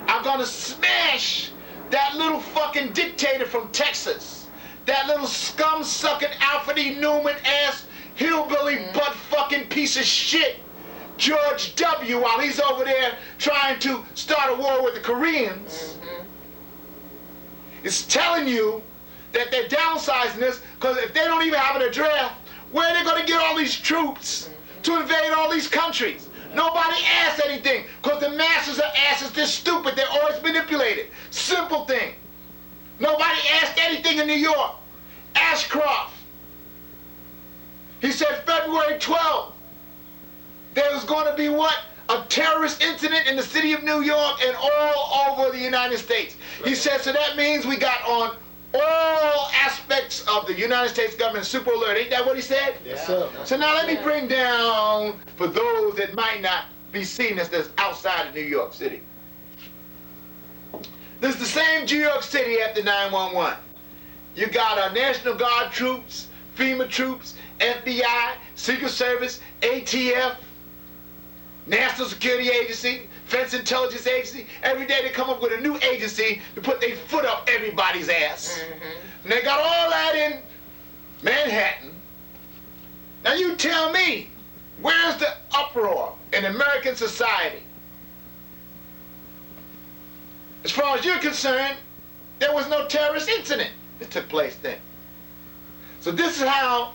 I'm gonna smash that little fucking dictator from Texas. That little scum-sucking Alfred E. Newman ass hillbilly butt fucking piece of shit, George W., while he's over there trying to start a war with the Koreans, is telling you that they're downsizing this because if they don't even have a draft, where are they going to get all these troops to invade all these countries? Nobody asked anything because the masses are asses. They're stupid. They're always manipulated. Simple thing. Nobody asked anything in New York. Ashcroft. He said February 12th, there was going to be what? A terrorist incident in the city of New York and all over the United States. He said, so that means we got on all aspects of the United States government super alert. Ain't that what he said? Yes, sir. So now let me bring down, for those that might not be seen as this outside of New York City. This is the same New York City after 9/11. You got our National Guard troops, FEMA troops, FBI, Secret Service, ATF, National Security Agency, Defense Intelligence Agency. Every day they come up with a new agency to put their foot up everybody's ass. And they got all that in Manhattan. Now you tell me, where's the uproar in American society? As far as you're concerned, there was no terrorist incident that took place then. So this is how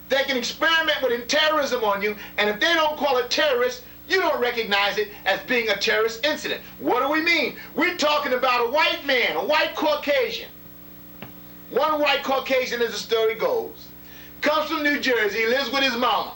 they can experiment with terrorism on you, and if they don't call it terrorist, you don't recognize it as being a terrorist incident. What do we mean? We're talking about a white man, a white Caucasian. One white Caucasian, as the story goes, comes from New Jersey, lives with his mama.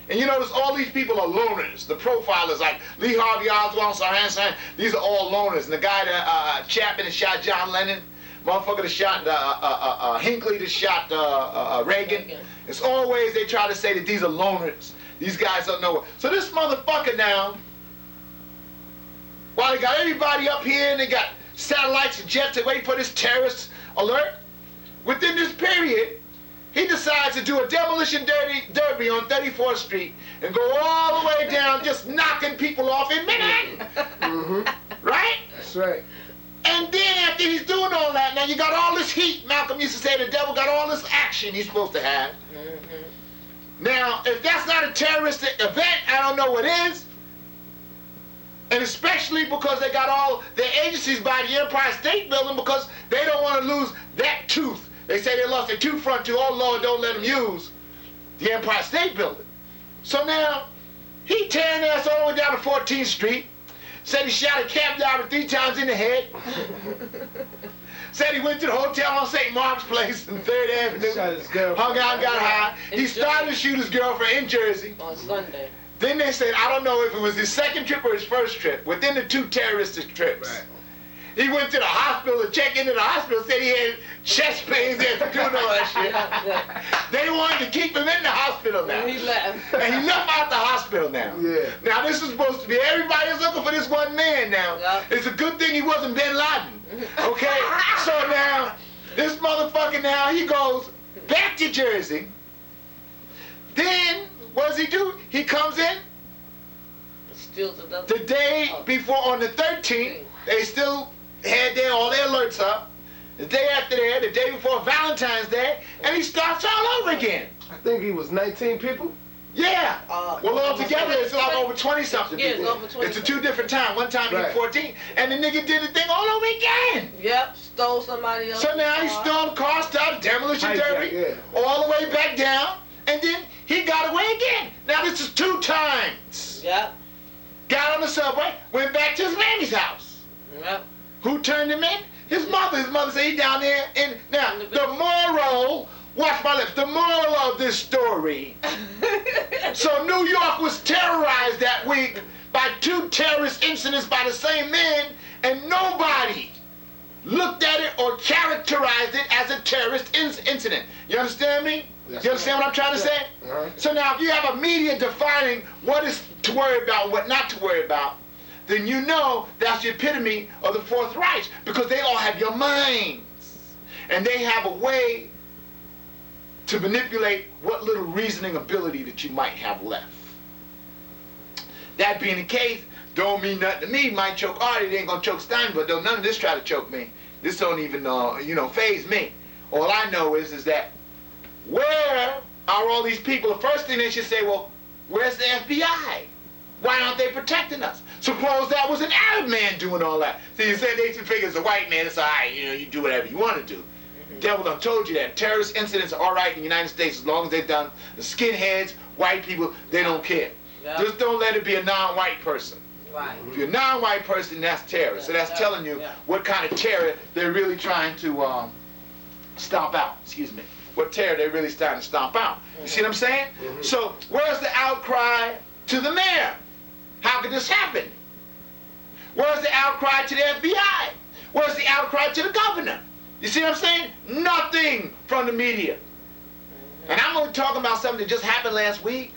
And you notice all these people are loners. The profile is like Lee Harvey Oswald, Sirhan, these are all loners. And the guy that Chapman that shot John Lennon, motherfucker that shot Hinckley that shot Reagan. It's always they try to say that these are loners. These guys don't know. So this motherfucker now, while they got everybody up here and they got satellites and jets to wait for this terrorist alert, within this period, he decides to do a demolition derby on 34th Street and go all the way down just knocking people off in Manhattan. Right? That's right. And then after he's doing all that, now you got all this heat. Malcolm used to say the devil got all this action he's supposed to have. Now, if that's not a terroristic event, I don't know what is. And especially because they got all their agencies by the Empire State Building because they don't want to lose that tooth. They say they lost their tooth front tooth. Oh, Lord, don't let them use the Empire State Building. So now, he tearing ass all the way down to 14th Street. Said he shot a cab driver 3 times in the head. Said he went to the hotel on St. Mark's Place in 3rd Avenue. Shot his girlfriend. Hung out and got high. He started to shoot his girlfriend in Jersey. On Sunday. Then they said, I don't know if it was his second trip or his first trip, within the 2 terroristic trips. Right. He went to the hospital to check into the hospital, said he had chest pains after doing all that shit. They wanted to keep him in the hospital now. And he left. And he left out the hospital now. Yeah. Now this is supposed to be, everybody's looking for this one man now. Yep. It's a good thing he wasn't Bin Laden. Okay? So now, this motherfucker now, he goes back to Jersey. Then, what does he do? He comes in Steals another. the day before, on the 13th, they still had all their alerts up. The day after that, the day before Valentine's Day, and he starts all over again. I think he was 19 people. Yeah. Well, altogether, it's like over 20-something Yeah, people. it's over 20. It's a 2 different times. One time he Right. was 14, and the nigga did the thing all over again. Yep, stole somebody else. So now he stole the car, started demolition Hijack, derby, yeah. all the way back down, and then he got away again. Now this is 2 times. Yep, Got on the subway, went back to his mammy's house. yep. Who turned him in? His mother. His mother said he down there. And now the moral, watch my lips. The moral of this story. So New York was terrorized that week by 2 terrorist incidents by the same man, and nobody looked at it or characterized it as a terrorist incident. You understand me? Yes, You understand what I'm trying to say? Uh-huh. So now if you have a media defining what is to worry about, what not to worry about, then you know that's the epitome of the Fourth Reich, because they all have your minds. And they have a way to manipulate what little reasoning ability that you might have left. That being the case, don't mean nothing to me. Might choke Artie, it ain't gonna choke Stein, but don't none of this try to choke me. This don't even, phase me. All I know is that where are all these people? The first thing they should say, well, where's the FBI? Why aren't they protecting us? Suppose that was an Arab man doing all that. See, you said they should figure it's a white man, it's all right, you do whatever you want to do. Devil done told you that. Terrorist incidents are all right in the United States as long as they're done. The skinheads, white people, they don't care. Yeah. Just don't let it be a non-white person. Right. If you're a non-white person, that's terror. So that's telling you what kind of terror they're really trying to stomp out. Excuse me. What terror they're really starting to stomp out. You see what I'm saying? So where's the outcry to the mayor? How could this happen? Where's the outcry to the FBI? Where's the outcry to the governor? You see what I'm saying? Nothing from the media. And I'm only talking about something that just happened last week.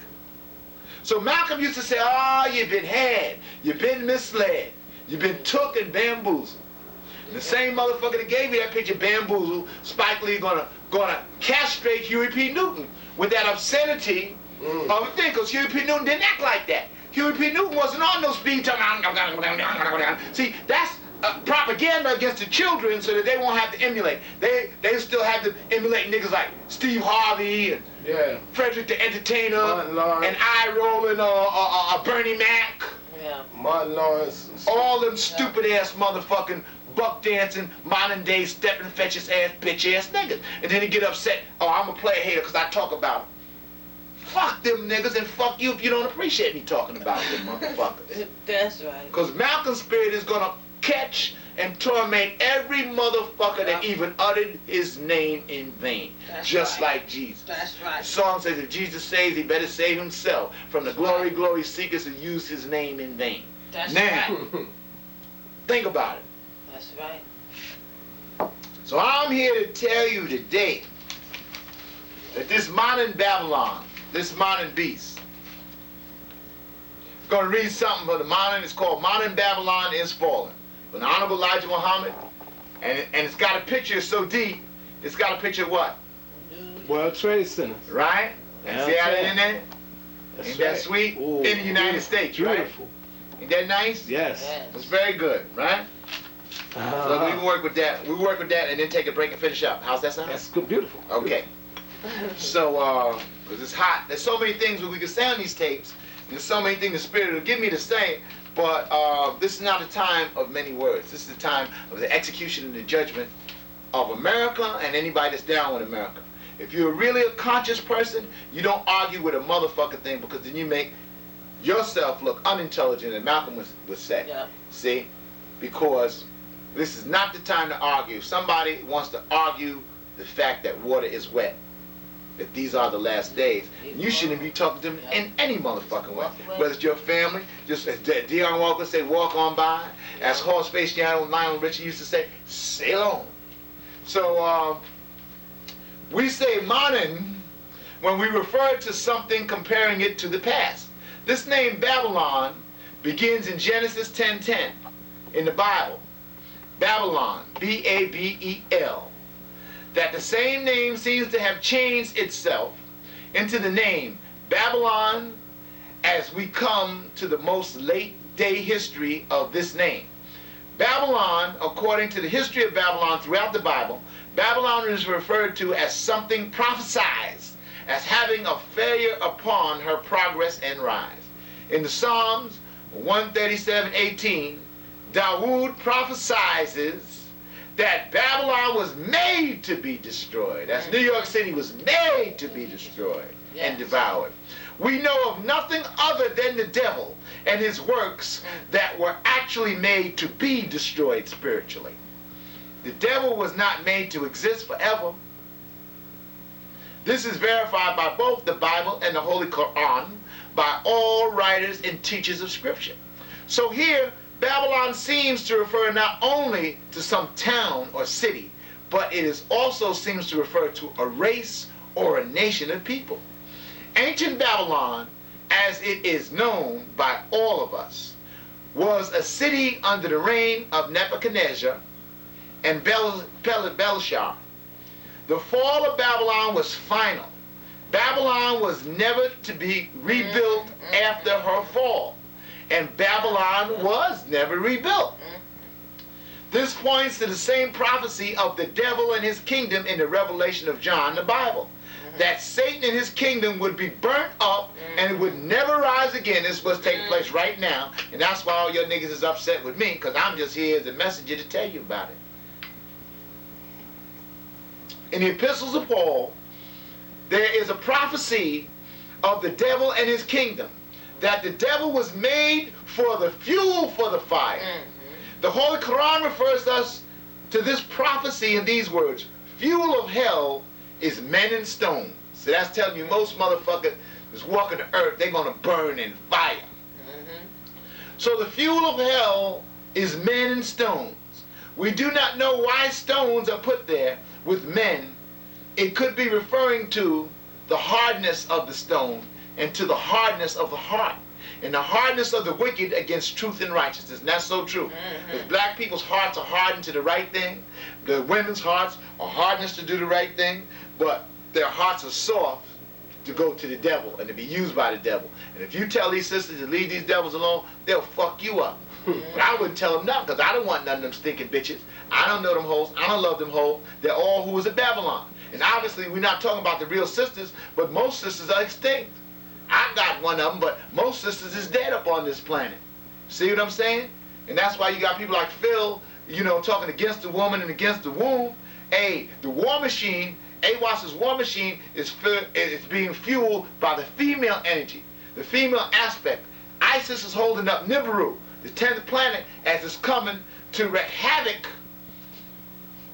So Malcolm used to say, oh, you've been had, you've been misled, you've been took and bamboozled. And the same motherfucker that gave me that picture, bamboozled, Spike Lee gonna castrate Huey P. Newton with that obscenity of a thing, because Huey P. Newton didn't act like that. Huey P. Newton wasn't on no speed talking. See, that's propaganda against the children so that they won't have to emulate. They still have to emulate niggas like Steve Harvey and Frederick the Entertainer and I Rolling Bernie Mac. Yeah. Martin Lawrence. All them stupid ass motherfucking buck dancing, modern day stepping fetches ass bitch ass niggas. And then he get upset, oh, I'm a player hater because I talk about them. Fuck them niggas and fuck you if you don't appreciate me talking about them motherfuckers. That's right. Because Malcolm's spirit is gonna catch and torment every motherfucker that even uttered his name in vain. That's just right. like Jesus. That's right. The song says if Jesus saves, he better save himself from the glory, glory seekers who use his name in vain. That's Now, right. think about it. That's right. So I'm here to tell you today that this modern Babylon, this modern beast, I'm going to read something for the modern, it's called Modern Babylon is Fallen, from the Honorable Elijah Muhammad, and it's got a picture so deep, it's got a picture of what? World Trade Center. Right? And see how that in there? That's Ain't that right. sweet? Ooh, In the United States, right? Beautiful. Ain't that nice? Yes. It's very good, right? So we can work with that. We work with that and then take a break and finish up. How's that sound? That's good. Beautiful. Okay. So, because it's hot. There's so many things we can say on these tapes. And there's so many things the Spirit will give me to say. But this is not a time of many words. This is the time of the execution and the judgment of America and anybody that's down with America. If you're really a conscious person, you don't argue with a motherfucking thing, because then you make yourself look unintelligent, as Malcolm would say. Yeah. See? Because this is not the time to argue. If somebody wants to argue the fact that water is wet, that these are the last days. And you shouldn't be talking to them in any motherfucking way. Whether it's your family, just as Dionne Walker said, walk on by. As Horseface Lionel Richie used to say, sail on. So we say monin when we refer to something comparing it to the past. This name Babylon begins in Genesis 10:10 in the Bible. Babylon, B-A-B-E-L. That the same name seems to have changed itself into the name Babylon as we come to the most late day history of this name. Babylon, according to the history of Babylon throughout the Bible, Babylon is referred to as something prophesied as having a failure upon her progress and rise. In the Psalms 137:18, Dawud prophesies that Babylon was made to be destroyed. As New York City was made to be destroyed and devoured. We know of nothing other than the devil and his works that were actually made to be destroyed spiritually. The devil was not made to exist forever. This is verified by both the Bible and the Holy Quran, by all writers and teachers of Scripture. So here, Babylon seems to refer not only to some town or city, but it also seems to refer to a race or a nation of people. Ancient Babylon, as it is known by all of us, was a city under the reign of Nebuchadnezzar and Belshazzar. The fall of Babylon was final. Babylon was never to be rebuilt after her fall, and Babylon was never rebuilt. This points to the same prophecy of the devil and his kingdom in the Revelation of John, the Bible, that Satan and his kingdom would be burnt up and it would never rise again. This is what's taking place right now, and that's why all your niggas is upset with me, because I'm just here as a messenger to tell you about it. In the epistles of Paul, there is a prophecy of the devil and his kingdom, that the devil was made for the fuel for the fire. The Holy Quran refers us to this prophecy in these words: fuel of hell is men and stone. So that's telling you most motherfuckers that's walking the earth, they're going to burn in fire. So the fuel of hell is men and stones. We do not know why stones are put there with men. It could be referring to the hardness of the stone and to the hardness of the heart, and the hardness of the wicked against truth and righteousness. And that's so true. Because black people's hearts are hardened to the right thing. The women's hearts are hardened to do the right thing, but their hearts are soft to go to the devil and to be used by the devil. And if you tell these sisters to leave these devils alone, they'll fuck you up. But I wouldn't tell them nothing, because I don't want none of them stinking bitches. I don't know them hoes. I don't love them hoes. They're all who is at Babylon. And obviously, we're not talking about the real sisters, but most sisters are extinct. I got one of them, but most sisters is dead up on this planet. See what I'm saying? And that's why you got people like Phil, you know, talking against the woman and against the womb. Hey, the war machine, AWAS's war machine is being fueled by the female energy, the female aspect. ISIS is holding up Nibiru, the 10th planet, as it's coming to wreak havoc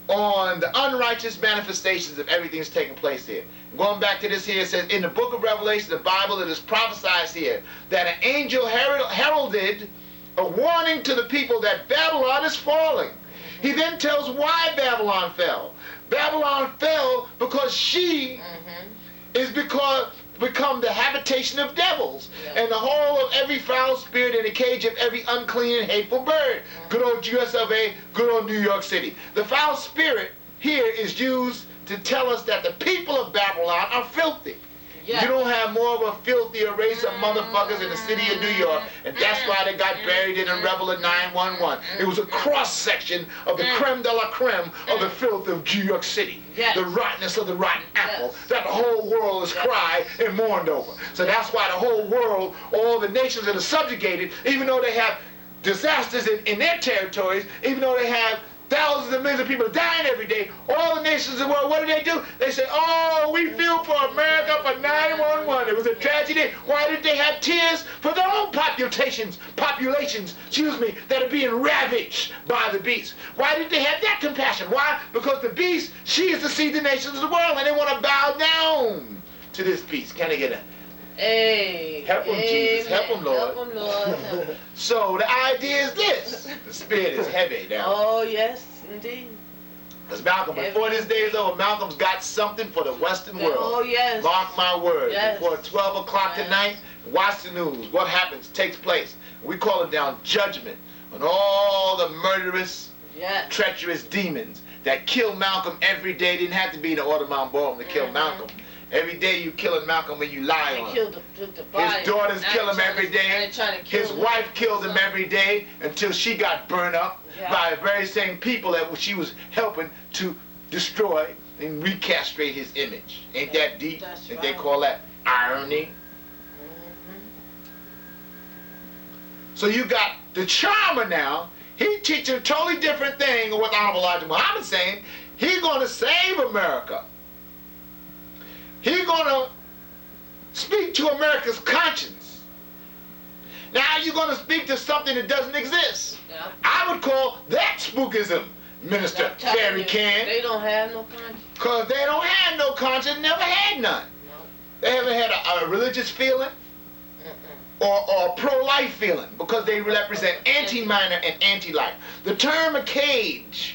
on the unrighteous manifestations of everything that's taking place here. Going back to this here, it says, in the book of Revelation, the Bible, it is prophesied here that an angel heralded a warning to the people that Babylon is falling. He then tells why Babylon fell. Babylon fell because she is become the habitation of devils, and the whole of every foul spirit in the cage of every unclean and hateful bird. Good old US of A, good old New York City. The foul spirit here is used to tell us that the people of Babylon are filthy. You don't have more of a filthier race of motherfuckers in the city of New York, and that's why they got buried in a rebel at 911. It was a cross-section of the creme de la creme of the filth of New York City. The rottenness of the rotten apple that the whole world has cried and mourned over. So that's why the whole world, all the nations that are subjugated, even though they have disasters in their territories, even though they have thousands of millions of people are dying every day. All the nations of the world, what do? They say, oh, we feel for America for 9/11. It was a tragedy. Why did they have tears for their own populations, that are being ravaged by the beast? Why did they have that compassion? Why? Because the beast, she is to see the nations of the world, and they want to bow down to this beast. Can I get that? Hey, help them, Jesus. Help them, Lord. Help them, Lord. So the idea is this. The spirit is heavy now. Oh, yes, indeed. Because Malcolm, before this day is over, Malcolm's got something for the Western world. Oh, yes. Mark my words. Yes. Before 12 o'clock tonight, watch the news. What happens takes place. We call it down judgment on all the murderous, treacherous demons that kill Malcolm every day. Didn't have to be in the Audubon Ballroom to kill Malcolm. Every day you killing Malcolm when you lie on him. His daughters kill him every day. His wife killed him every day until she got burned up by the very same people that she was helping to destroy and recastrate his image. Ain't that deep? And they call that irony. So you got the charmer now. He teaching a totally different thing of what the Honorable Elijah Muhammad is saying. He's going to save America. He's going to speak to America's conscience. Now you're going to speak to something that doesn't exist. Yeah. I would call that spookism, Minister Barry Can. They don't have no conscience. Because they don't have no conscience, never had none. No. They haven't had a religious feeling or a pro-life feeling because they represent anti-minor and anti-life. The term a cage.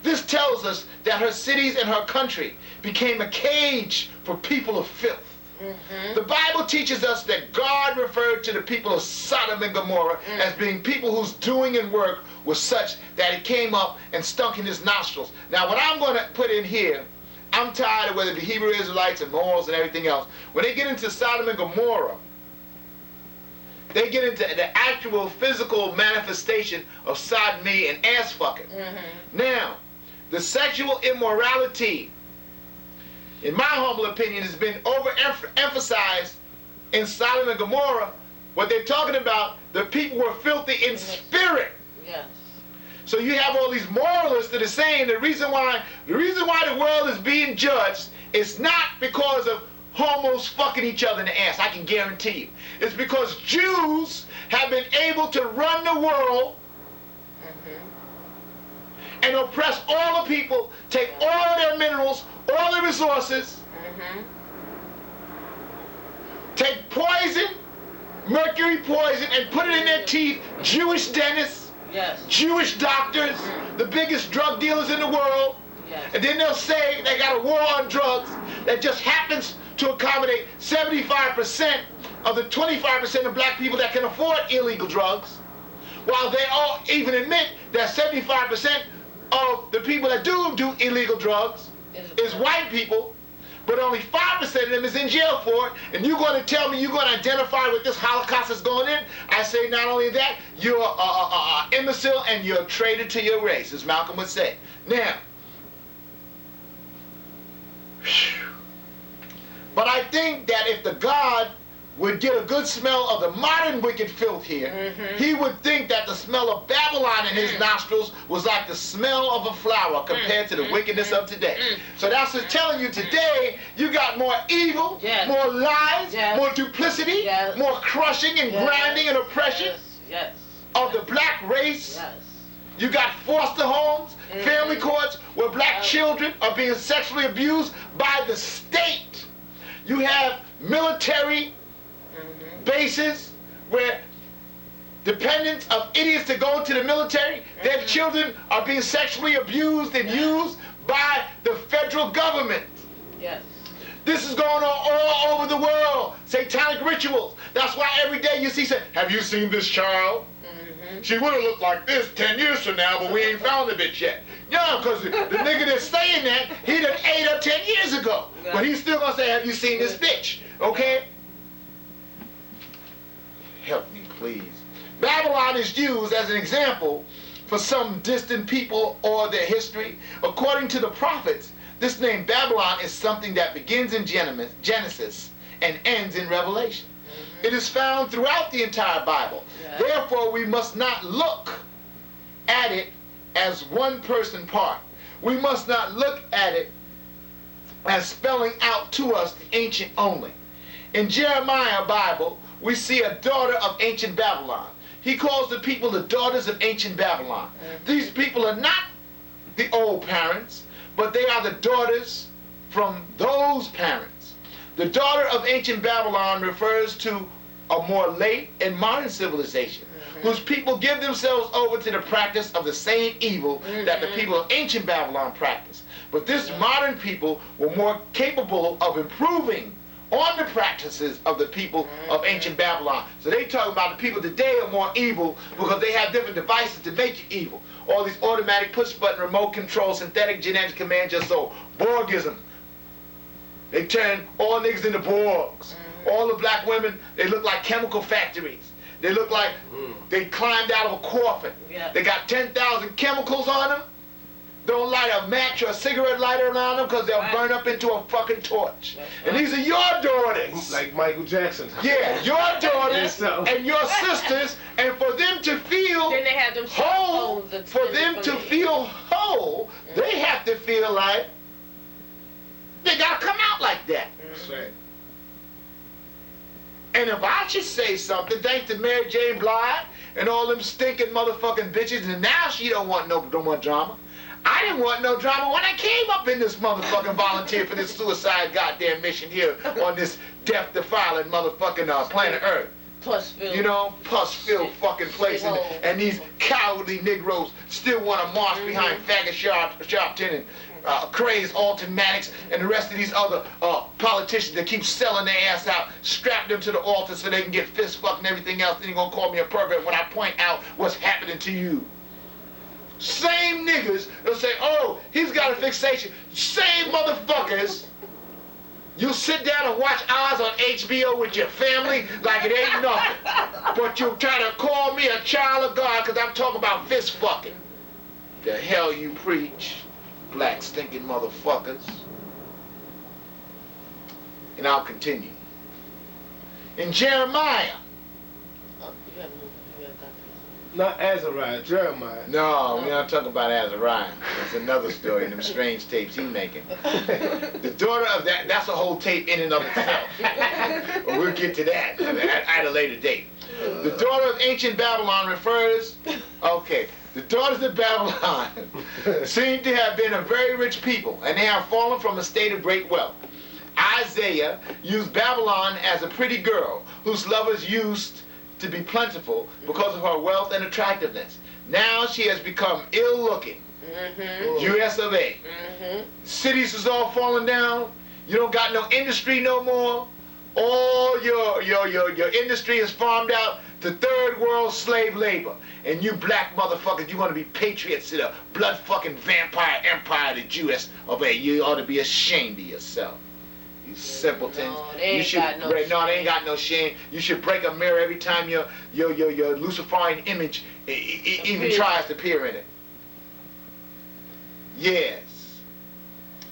This tells us that her cities and her country became a cage for people of filth. The Bible teaches us that God referred to the people of Sodom and Gomorrah as being people whose doing and work was such that it came up and stunk in his nostrils. Now what I'm going to put in here, I'm tired of whether the Hebrew Israelites and morals and everything else. When they get into Sodom and Gomorrah, they get into the actual physical manifestation of sodomy and ass fucking. Now, the sexual immorality, in my humble opinion, has been overemphasized in Sodom and Gomorrah. What they're talking about, the people were filthy in spirit. Yes. So you have all these moralists that are saying the reason why the world is being judged is not because of homos fucking each other in the ass. I can guarantee you. It's because Jews have been able to run the world and oppress all the people, take all of their minerals, all the resources, take poison, mercury poison, and put it in their teeth. Jewish dentists, Jewish doctors, the biggest drug dealers in the world, and then they'll say they got a war on drugs that just happens to accommodate 75% of the 25% of black people that can afford illegal drugs, while they all even admit that 75% of the people that do illegal drugs is white people, but only 5% of them is in jail for it, and you're going to tell me you're going to identify with this Holocaust that's going in? I say not only that, you're an imbecile and you're a traitor to your race, as Malcolm would say. Now, but I think that if the God would get a good smell of the modern wicked filth here, he would think that the smell of Babylon in his nostrils was like the smell of a flower compared to the wickedness of today. So that's just telling you today, you got more evil, more lies, more duplicity, more crushing and grinding and oppression of the black race. You got foster homes, family courts, where black children are being sexually abused by the state. You have military bases where dependents of idiots that go into the military, their children are being sexually abused and used by the federal government. This is going on all over the world. Satanic rituals. That's why every day you see, say, have you seen this child? She would have looked like this 10 years from now, but we ain't found the bitch yet. Yeah, because the nigga that's saying that, he done ate up 10 years ago. But he's still going to say, have you seen this bitch? Okay? Help me, please. Babylon is used as an example for some distant people or their history. According to the prophets, this name Babylon is something that begins in Genesis and ends in Revelation. It is found throughout the entire Bible. Therefore, we must not look at it as one person part. We must not look at it as spelling out to us the ancient only. In Jeremiah Bible, we see a daughter of ancient Babylon. He calls the people the daughters of ancient Babylon. These people are not the old parents, but they are the daughters from those parents. The daughter of ancient Babylon refers to a more late and modern civilization, whose people give themselves over to the practice of the same evil that the people of ancient Babylon practiced. But this modern people were more capable of improving on the practices of the people of ancient Babylon. So they talk about the people today are more evil because they have different devices to make you evil. All these automatic push-button remote control synthetic genetic command your soul. Borgism. They turn all niggas into Borgs. All the black women, they look like chemical factories. They look like they climbed out of a coffin. Yeah. They got 10,000 chemicals on them. Don't light a match or a cigarette lighter around them because they'll burn up into a fucking torch. And these are your daughters. Like Michael Jackson. Yeah, your daughters So. and your sisters, and for them to feel Then they have them whole, for them to feel whole, they have to feel like they gotta come out like that. That's right. And if I should say something, thanks to Mary J. Blige and all them stinking motherfucking bitches, and now she don't want no more drama. I didn't want no drama when I came up in this motherfucking volunteer for this suicide goddamn mission here on this death-defiling motherfucking planet Earth. Pus-filled. You know, pus-filled fucking place, and these cowardly Negroes still want to march behind Faggot Sharpton and crazed Altonmatics and the rest of these other politicians that keep selling their ass out, strap them to the altar so they can get fist fucked and everything else. Then you're gonna call me a pervert when I point out what's happening to you. Same niggas, they'll say, oh, he's got a fixation. Same motherfuckers. You sit down and watch Oz on HBO with your family like it ain't nothing. But you try to call me a child of God because I'm talking about fist fucking. The hell you preach, black stinking motherfuckers. And I'll continue. In Jeremiah. Oh, you gotta move. You gotta copy. Not Azariah, Jeremiah. No, we're not talking about Azariah. That's another story in them strange tapes he making. The daughter of that's a whole tape in and of itself. But we'll get to that at a later date. The daughter of ancient Babylon refers, okay, the daughters of Babylon seem to have been a very rich people, and they have fallen from a state of great wealth. Isaiah used Babylon as a pretty girl whose lovers used to be plentiful because of her wealth and attractiveness. Now she has become ill-looking. U.S. of A. Cities is all falling down. You don't got no industry no more. All your industry is farmed out to third world slave labor. And you black motherfuckers, you want to be patriots to the blood fucking vampire empire of the U.S. of A. You ought to be ashamed of yourself. You simpletons. No, they ain't got no no, they shame. ain't got no shame. You should break a mirror every time your Luciferian image even tries to appear in it. Yes.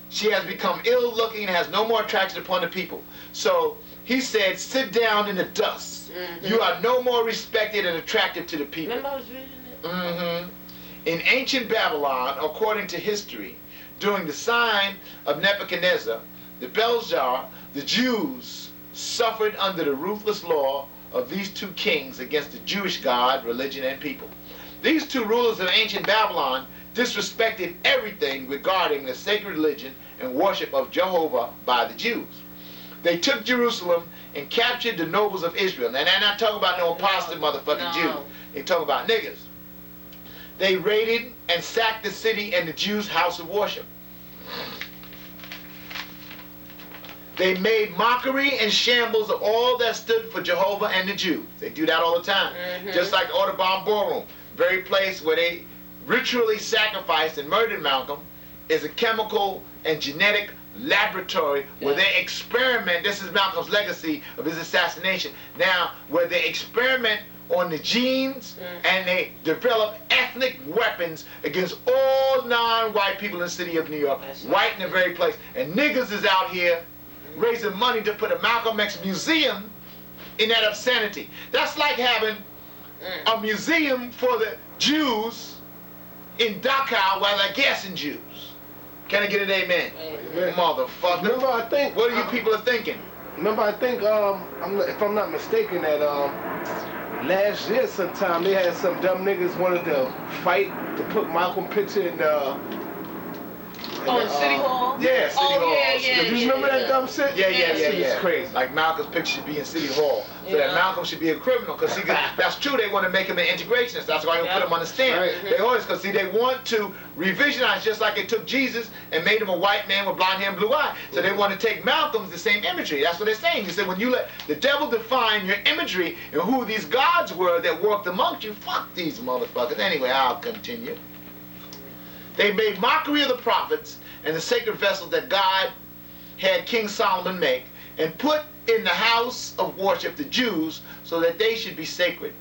She has become ill-looking and has no more attraction upon the people. So he said, sit down in the dust. You are no more respected and attractive to the people. Remember I was reading it? In ancient Babylon, according to history, during the sign of Nebuchadnezzar, the Belshazzar, the Jews suffered under the ruthless law of these two kings against the Jewish God, religion, and people. These two rulers of ancient Babylon disrespected everything regarding the sacred religion and worship of Jehovah by the Jews. They took Jerusalem and captured the nobles of Israel. And they're not talking about no imposter motherfucking Jews. They talking about niggas. They raided and sacked the city and the Jews' house of worship. They made mockery and shambles of all that stood for Jehovah and the Jews. They do that all the time. Just like the Audubon Ballroom, very place where they ritually sacrificed and murdered Malcolm, is a chemical and genetic laboratory where they experiment. This is Malcolm's legacy of his assassination. Now, where they experiment on the genes and they develop ethnic weapons against all non-white people in the city of New York. White in the very place. And niggas is out here raising money to put a Malcolm X museum in that obscenity. That's like having a museum for the Jews in Dachau while they're gassing Jews. Can I get an amen? Amen. Motherfucker. Remember, I think. What are you people are thinking? Remember, I think. If I'm not mistaken, that last year sometime they had some dumb niggas wanted to fight to put Malcolm picture in the. Oh, in City Hall? Yeah, City Hall. Yeah. Do you remember that dumb shit? Yeah. It's crazy. Like Malcolm's picture should be in City Hall, so that Malcolm should be a criminal. Because that's true. They want to make him an integrationist. That's why they put him on the stand. Right. They always, because see, they want to revisionize, just like they took Jesus and made him a white man with blonde hair and blue eye. So they want to take Malcolm's the same imagery. That's what they're saying. He said, when you let the devil define your imagery and who these gods were that worked amongst you, fuck these motherfuckers. Anyway, I'll continue. They made mockery of the prophets and the sacred vessels that God had King Solomon make, and put in the house of worship the Jews so that they should be sacred.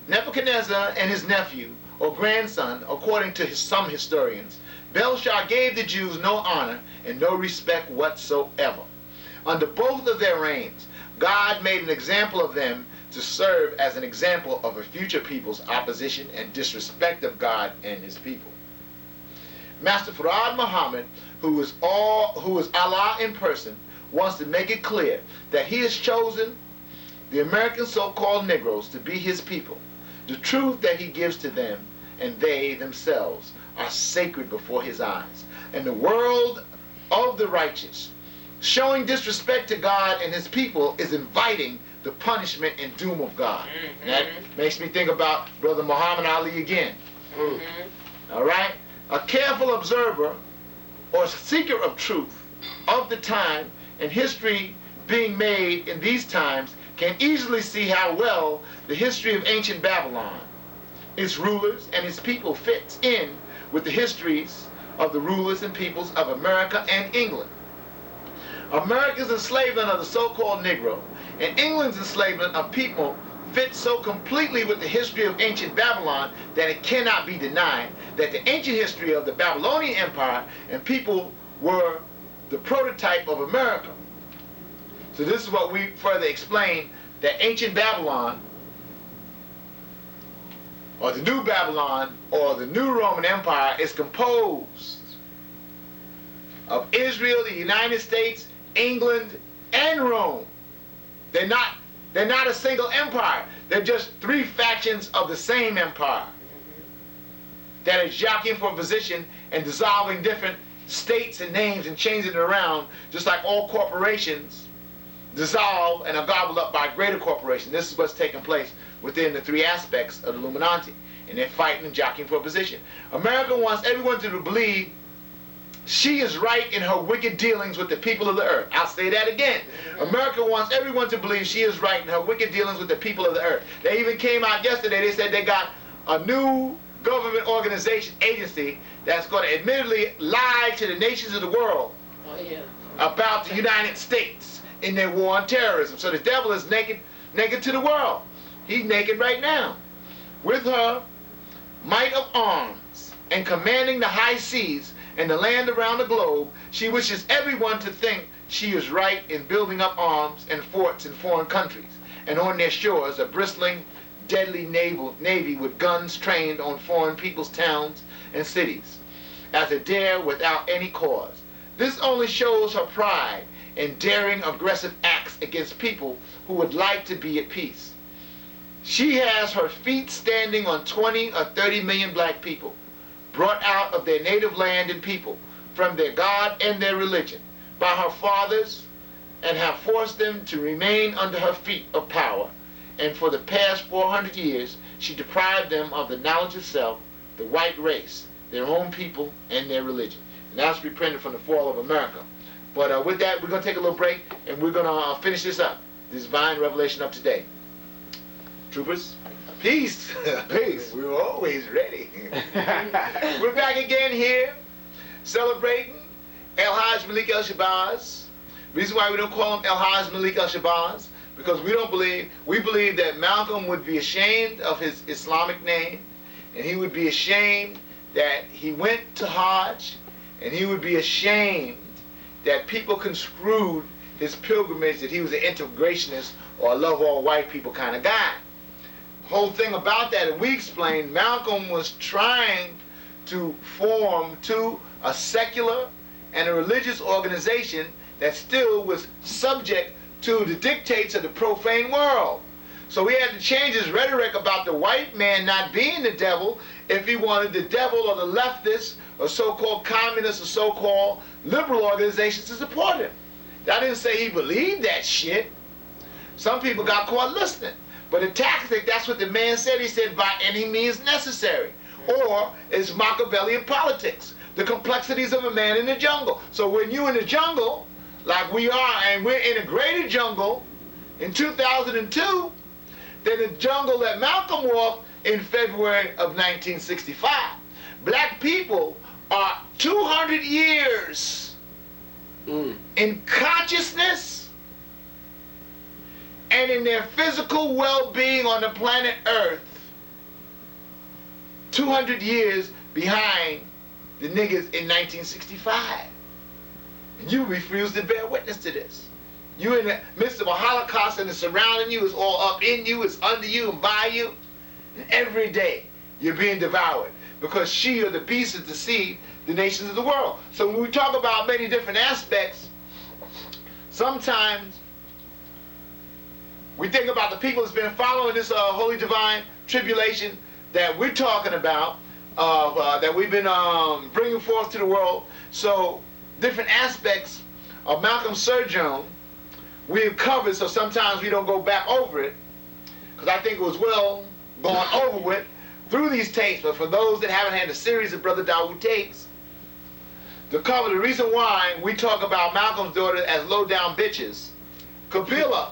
Nebuchadnezzar and his nephew or grandson, according to some historians, Belshazzar gave the Jews no honor and no respect whatsoever. Under both of their reigns, God made an example of them to serve as an example of a future people's opposition and disrespect of God and his people. Master Farad Muhammad, who is Allah in person, wants to make it clear that he has chosen the American so-called Negroes to be his people. The truth that he gives to them and they themselves are sacred before his eyes. And the world of the righteous, showing disrespect to God and his people, is inviting the punishment and doom of God. That makes me think about Brother Muhammad Ali again. All right? A careful observer or seeker of truth of the time and history being made in these times can easily see how well the history of ancient Babylon, its rulers and its people, fits in with the histories of the rulers and peoples of America and England. America's enslavement of the so-called Negro and England's enslavement of people fit so completely with the history of ancient Babylon that it cannot be denied that the ancient history of the Babylonian Empire and people were the prototype of America. So this is what we further explain, that ancient Babylon, or the new Babylon, or the new Roman Empire, is composed of Israel, the United States, England, and Rome. They're not a single empire. They're just three factions of the same empire that is jockeying for a position and dissolving different states and names and changing it around, just like all corporations dissolve and are gobbled up by a greater corporation. This is what's taking place within the three aspects of the Illuminati. And they're fighting and jockeying for a position. America wants everyone to believe she is right in her wicked dealings with the people of the earth. I'll say that again. America wants everyone to believe she is right in her wicked dealings with the people of the earth. They even came out yesterday, they said they got a new government organization, agency, that's going to admittedly lie to the nations of the world about the United States in their war on terrorism. So the devil is naked to the world. He's naked right now. With her might of arms and commanding the high seas and the land around the globe, she wishes everyone to think she is right in building up arms and forts in foreign countries, and on their shores a bristling, deadly navy with guns trained on foreign people's towns and cities, as a dare without any cause. This only shows her pride in daring aggressive acts against people who would like to be at peace. She has her feet standing on 20 or 30 million black people, brought out of their native land and people, from their God and their religion, by her fathers, and have forced them to remain under her feet of power. And for the past 400 years, she deprived them of the knowledge of self, the white race, their own people, and their religion. And that's reprinted from The Fall of America. But with that, we're going to take a little break, and we're going to finish this up, this divine revelation of today. Troopers? Peace. Peace. We were always ready. We're back again here, celebrating El Hajj Malik El-Shabazz. Reason why we don't call him El Hajj Malik El-Shabazz, because we believe that Malcolm would be ashamed of his Islamic name, and he would be ashamed that he went to Hajj, and he would be ashamed that people construed his pilgrimage that he was an integrationist or a love all white people kind of guy. Whole thing about that, and we explained, Malcolm was trying to form a secular and a religious organization that still was subject to the dictates of the profane world. So he had to change his rhetoric about the white man not being the devil if he wanted the devil or the leftists or so-called communists or so-called liberal organizations to support him. That didn't say he believed that shit. Some people got caught listening. But the tactic, that's what the man said. He said, by any means necessary. Or it's Machiavellian politics, the complexities of a man in the jungle. So when you in the jungle, like we are, and we're in a greater jungle in 2002 than the jungle that Malcolm walked in February of 1965. Black people are 200 years in consciousness and in their physical well-being on the planet Earth, 200 years behind the niggas in 1965. And you refuse to bear witness to this. You're in the midst of a Holocaust and it's surrounding you, it's all up in you, it's under you and by you. And every day you're being devoured because she or the beast has deceived the nations of the world. So when we talk about many different aspects, sometimes we think about the people that's been following this holy divine tribulation that we're talking about, that we've been bringing forth to the world. So different aspects of Malcolm's sojourn we've covered, so sometimes we don't go back over it, because I think it was well gone over with through these tapes. But for those that haven't had a series of Brother Dawud tapes to cover the reason why we talk about Malcolm's daughter as low-down bitches, Kabila,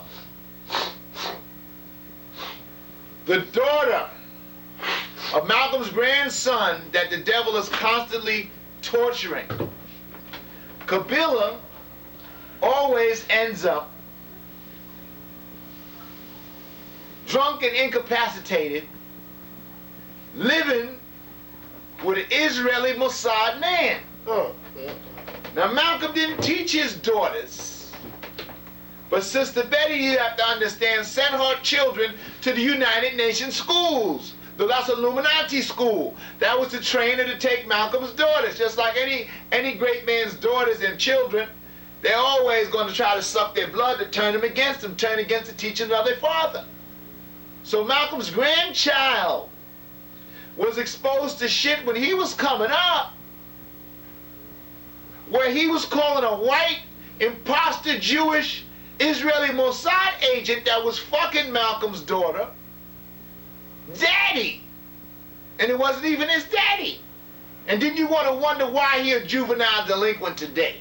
the daughter of Malcolm's grandson that the devil is constantly torturing, Kabila always ends up drunk and incapacitated, living with an Israeli Mossad man. Now Malcolm didn't teach his daughters, but Sister Betty, you have to understand, sent her children to the United Nations schools. That's Illuminati school. That was the trainer to take Malcolm's daughters. Just like any great man's daughters and children, they're always going to try to suck their blood to turn them against them, turn against the teaching of their father. So Malcolm's grandchild was exposed to shit when he was coming up, where he was calling a white, imposter Jewish Israeli Mossad agent that was fucking Malcolm's daughter daddy. And it wasn't even his daddy. And then you want to wonder why he a juvenile delinquent today.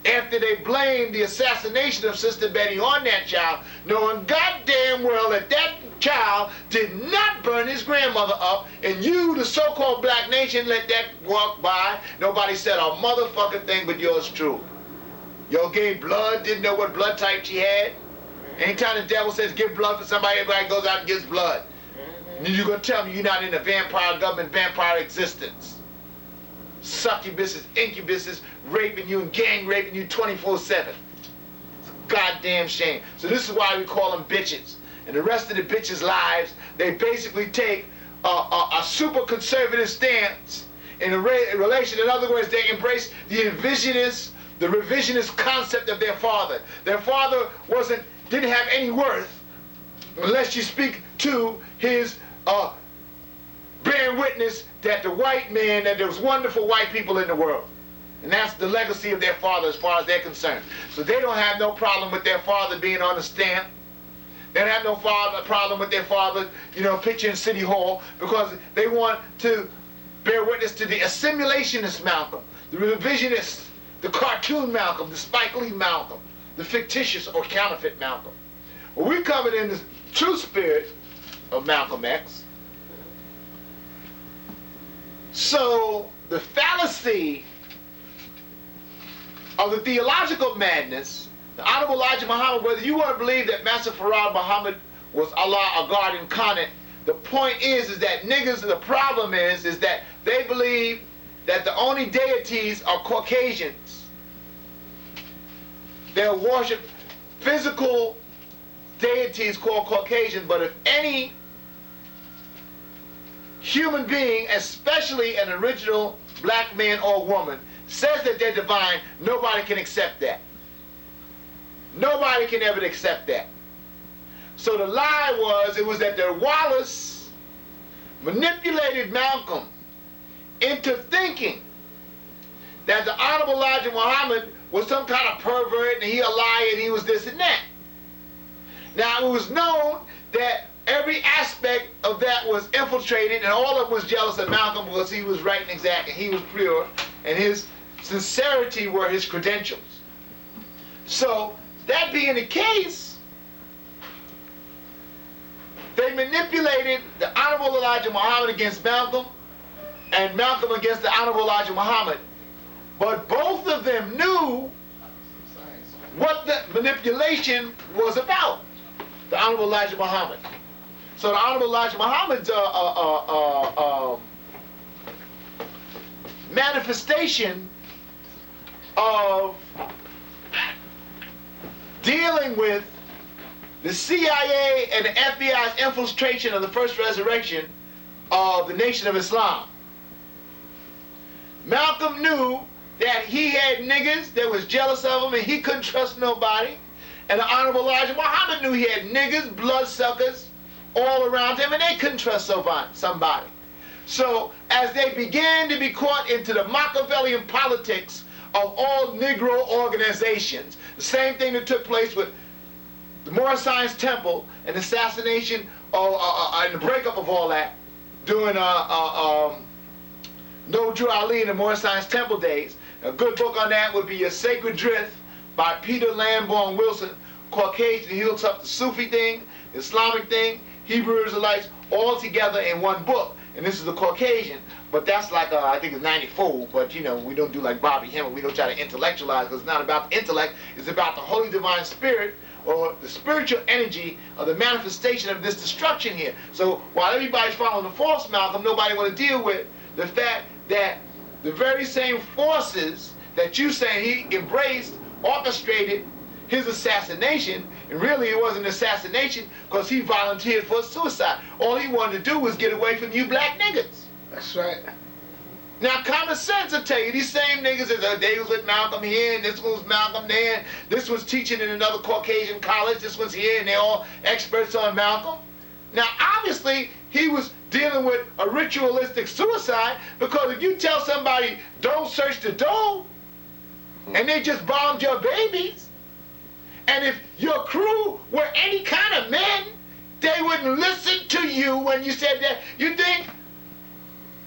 After they blamed the assassination of Sister Betty on that child, knowing goddamn well that that child did not burn his grandmother up, and you, the so-called black nation, let that walk by. Nobody said a motherfucking thing but yours true. Y'all gave blood, didn't know what blood type she had. Anytime the devil says give blood for somebody, everybody goes out and gives blood. And you're going to tell me you're not in a vampire government, vampire existence. Succubuses, incubuses, raping you and gang raping you 24/7. It's a goddamn shame. So this is why we call them bitches. And the rest of the bitches' lives, they basically take a super conservative stance in a relation. In other words, they embrace the revisionist concept of their father. Their father didn't have any worth unless you speak to his bearing witness that the white man, that there was wonderful white people in the world. And that's the legacy of their father as far as they're concerned. So they don't have no problem with their father being on the stamp. They don't have no problem with their father, picture in City Hall, because they want to bear witness to the assimilationist Malcolm, the revisionist, the cartoon Malcolm, the Spike Lee Malcolm, the fictitious or counterfeit Malcolm. Well, we covered in the true spirit of Malcolm X. So the fallacy of the theological madness, the Honorable Elijah Muhammad, whether you want to believe that Master Farad Muhammad was Allah, a God incarnate, the point is that niggas, the problem is that they believe that the only deities are Caucasians. They'll worship physical deities called Caucasian, but if any human being, especially an original black man or woman, says that they're divine, nobody can accept that. Nobody can ever accept that. So the lie was, it was that Wallace manipulated Malcolm into thinking that the Honorable Elijah Muhammad was some kind of pervert and he a liar and he was this and that. Now it was known that every aspect of that was infiltrated and all of them was jealous of Malcolm because he was right and exact and he was pure and his sincerity were his credentials. So that being the case, they manipulated the Honorable Elijah Muhammad against Malcolm and Malcolm against the Honorable Elijah Muhammad. But both of them knew what the manipulation was about, the Honorable Elijah Muhammad. So the Honorable Elijah Muhammad's manifestation of dealing with the CIA and the FBI's infiltration of the first resurrection of the Nation of Islam. Malcolm knew that he had niggas that was jealous of him and he couldn't trust nobody. And the Honorable Elijah Muhammad knew he had niggas, bloodsuckers, all around him and they couldn't trust somebody. So as they began to be caught into the Machiavellian politics of all Negro organizations, the same thing that took place with the Moorish Science Temple and the assassination and the breakup of all that during No Drew Ali in the Moorish Science Temple days. A good book on that would be A Sacred Drift by Peter Lamborn Wilson, Caucasian. He hooks up the Sufi thing, the Islamic thing, Hebrew Israelites, all together in one book. And this is the Caucasian, but that's like, I think it's 94, but you know, we don't do like Bobby Hemmett. We don't try to intellectualize because it's not about the intellect, it's about the Holy Divine Spirit or the spiritual energy of the manifestation of this destruction here. So while everybody's following the false Malcolm, nobody want to deal with the fact that the very same forces that you say he embraced, orchestrated his assassination, and really it wasn't an assassination because he volunteered for suicide. All he wanted to do was get away from you black niggas. That's right. Now common sense will tell you, these same niggas, they was with Malcolm here, and this one was Malcolm there, and this one's teaching in another Caucasian college, this one's here, and they're all experts on Malcolm. Now obviously he was dealing with a ritualistic suicide, because if you tell somebody don't search the door and they just bombed your babies, and if your crew were any kind of men, they wouldn't listen to you when you said that. You think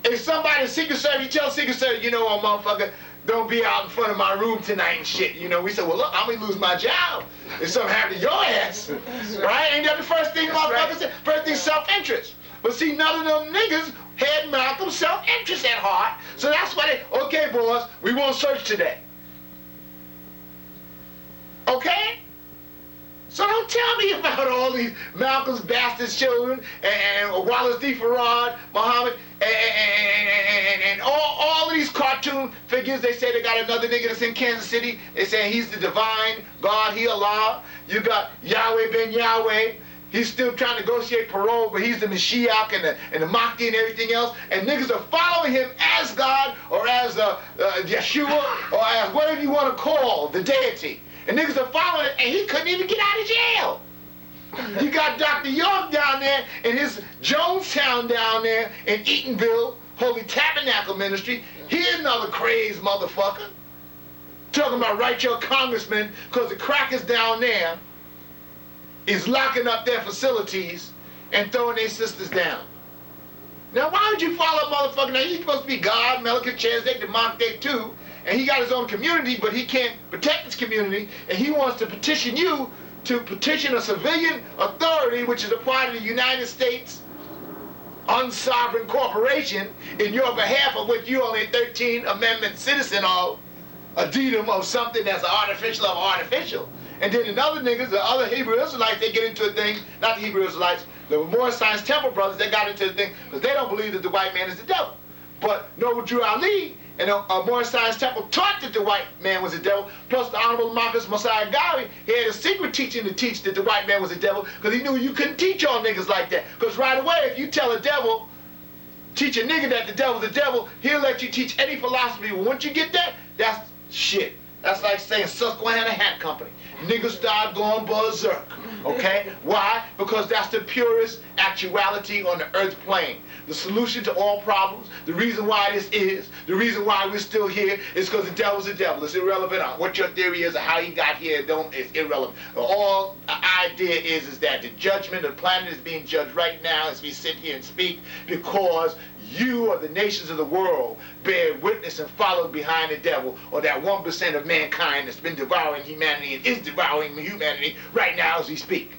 if somebody in Secret Service, you tell Secret Service, you know what, motherfucker, don't be out in front of my room tonight and shit. You know, we said, well, look, I'm gonna lose my job if something happened to your ass. Right? Ain't that the first thing motherfuckers said? First thing, self-interest. But see, none of them niggas had Malcolm's self-interest at heart. So that's why they, okay, boys, we won't search today. Okay? So don't tell me about all these Malcolm's bastard children and Wallace D. Farad, Muhammad, and all of these cartoon figures. They say they got another nigga that's in Kansas City. They say he's the divine God, he Allah. You got Yahweh ben Yahweh. He's still trying to negotiate parole, but he's the Mashiach and the Mahdi and everything else. And niggas are following him as God or as Yeshua or as whatever you want to call the deity. And niggas are following it, and he couldn't even get out of jail. You got Dr. York down there in his Jonestown down there in Eatonville, Holy Tabernacle Ministry. He's another crazed motherfucker. Talking about write your congressman, because the crackers down there is locking up their facilities and throwing their sisters down. Now why would you follow a motherfucker? Now he's supposed to be God, Melchizedek, the Monte too. And he got his own community, but he can't protect his community, and he wants to petition you to petition a civilian authority, which is a part of the United States unsovereign corporation, in your behalf, of which you only a 13th Amendment citizen of, a deedum of something that's artificial of artificial. And then another niggas, the other Hebrew Israelites, they get into a thing, not the Hebrew Israelites, the Moorish Science Temple brothers, they got into the thing, because they don't believe that the white man is the devil. But Noble Drew Ali and Moorish Science Temple taught that the white man was the devil, plus the Honorable Marcus Mosiah Garvey, he had a secret teaching to teach that the white man was the devil, because he knew you couldn't teach all niggas like that. Because right away, if you tell a devil teach a nigga that the devil's the devil, he'll let you teach any philosophy. But once you get that, that's shit. That's like saying Susquehanna Hat Company. Niggas start going berserk, okay? Why? Because that's the purest actuality on the earth plane. The solution to all problems, the reason why this is, the reason why we're still here is because the devil's the devil. It's irrelevant on what your theory is or how he got here, it's irrelevant. All the idea is that the judgment of the planet is being judged right now as we sit here and speak because you or the nations of the world bear witness and follow behind the devil, or that 1% of mankind that's been devouring humanity and is devouring humanity right now as we speak.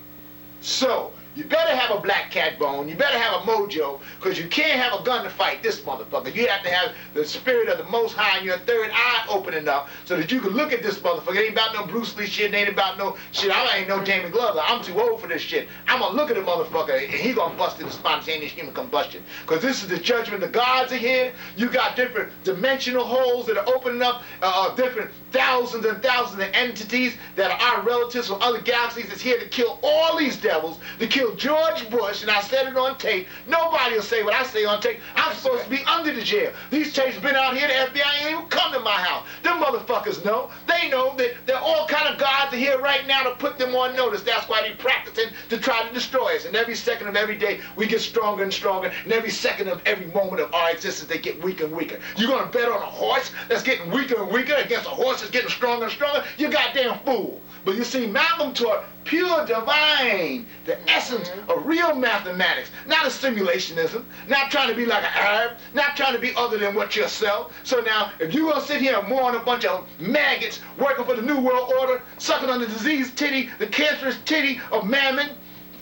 So, you better have a black cat bone, you better have a mojo, because you can't have a gun to fight this motherfucker. You have to have the spirit of the Most High and your third eye opening up so that you can look at this motherfucker. It ain't about no Bruce Lee shit, it ain't about no shit. I ain't no Damon Glover. I'm too old for this shit. I'm gonna look at the motherfucker and he gonna bust into spontaneous human combustion. Because this is the judgment. The gods are here. You got different dimensional holes that are opening up, different thousands and thousands of entities that are our relatives from other galaxies that's here to kill all these devils, to kill George Bush, and I said it on tape. Nobody will say what I say on tape. I'm supposed to be under the jail. These tapes been out here, the FBI ain't even come to my house. Them motherfuckers know. They know that there are all kind of gods are here right now to put them on notice. That's why they practicing to try to destroy us. And every second of every day, we get stronger and stronger. And every second of every moment of our existence, they get weaker and weaker. You gonna bet on a horse that's getting weaker and weaker against a horse that's getting stronger and stronger? You goddamn fool. But you see, Malcolm taught pure divine, the essence of real mathematics, not a simulationism, not trying to be like an Arab, not trying to be other than what yourself. So now, if you're going to sit here and mourn a bunch of maggots working for the New World Order, sucking on the diseased titty, the cancerous titty of mammon,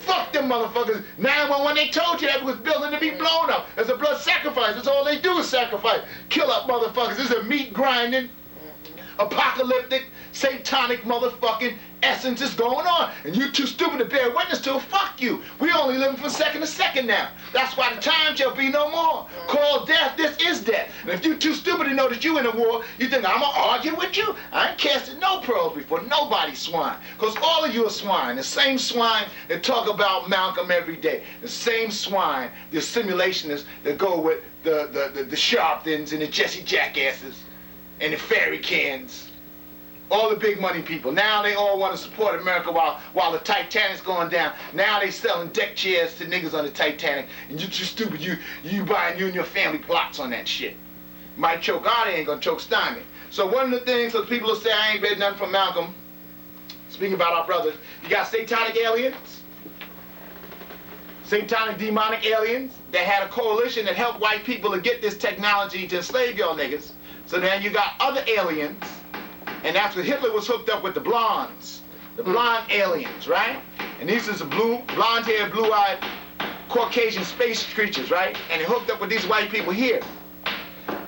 fuck them motherfuckers. 911, they told you that was building to be blown up as a blood sacrifice. That's all they do is sacrifice. Kill up motherfuckers. This is a meat grinding, apocalyptic, satanic motherfucking essence is going on. And you too stupid to bear witness to it. Fuck you. We only living from second to second now. That's why the time shall be no more. Call death, this is death. And if you too stupid to know that you in a war, you think I'm gonna argue with you? I ain't casted no pearls before nobody swine. Because all of you are swine. The same swine that talk about Malcolm every day. The same swine, the simulationists that go with the Sharptons and the Jesse Jackasses and the fairy cans. All the big money people. Now they all want to support America while the Titanic's going down. Now they selling deck chairs to niggas on the Titanic. And you too stupid, you buying you and your family plots on that shit. Might choke out, ain't gonna choke Steinman. So one of the things, so people will say I ain't read nothing from Malcolm, speaking about our brothers, you got satanic aliens, satanic demonic aliens that had a coalition that helped white people to get this technology to enslave y'all niggas. So then you got other aliens. And that's what Hitler was hooked up with, the blondes, the blonde aliens, right? And these is the blonde-haired, blue-eyed, Caucasian space creatures, right? And they hooked up with these white people here.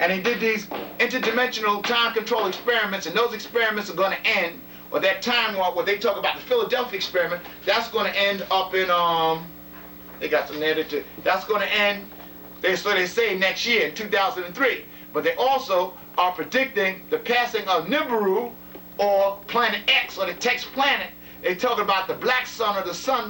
And they did these interdimensional time control experiments, and those experiments are going to end, or that time warp, what they talk about, the Philadelphia experiment, that's going to end up in, they got some narrative, that's going to end, so they say next year, in 2003. But they also are predicting the passing of Nibiru, or Planet X, or the Tex planet. They talk about the black sun, or the sun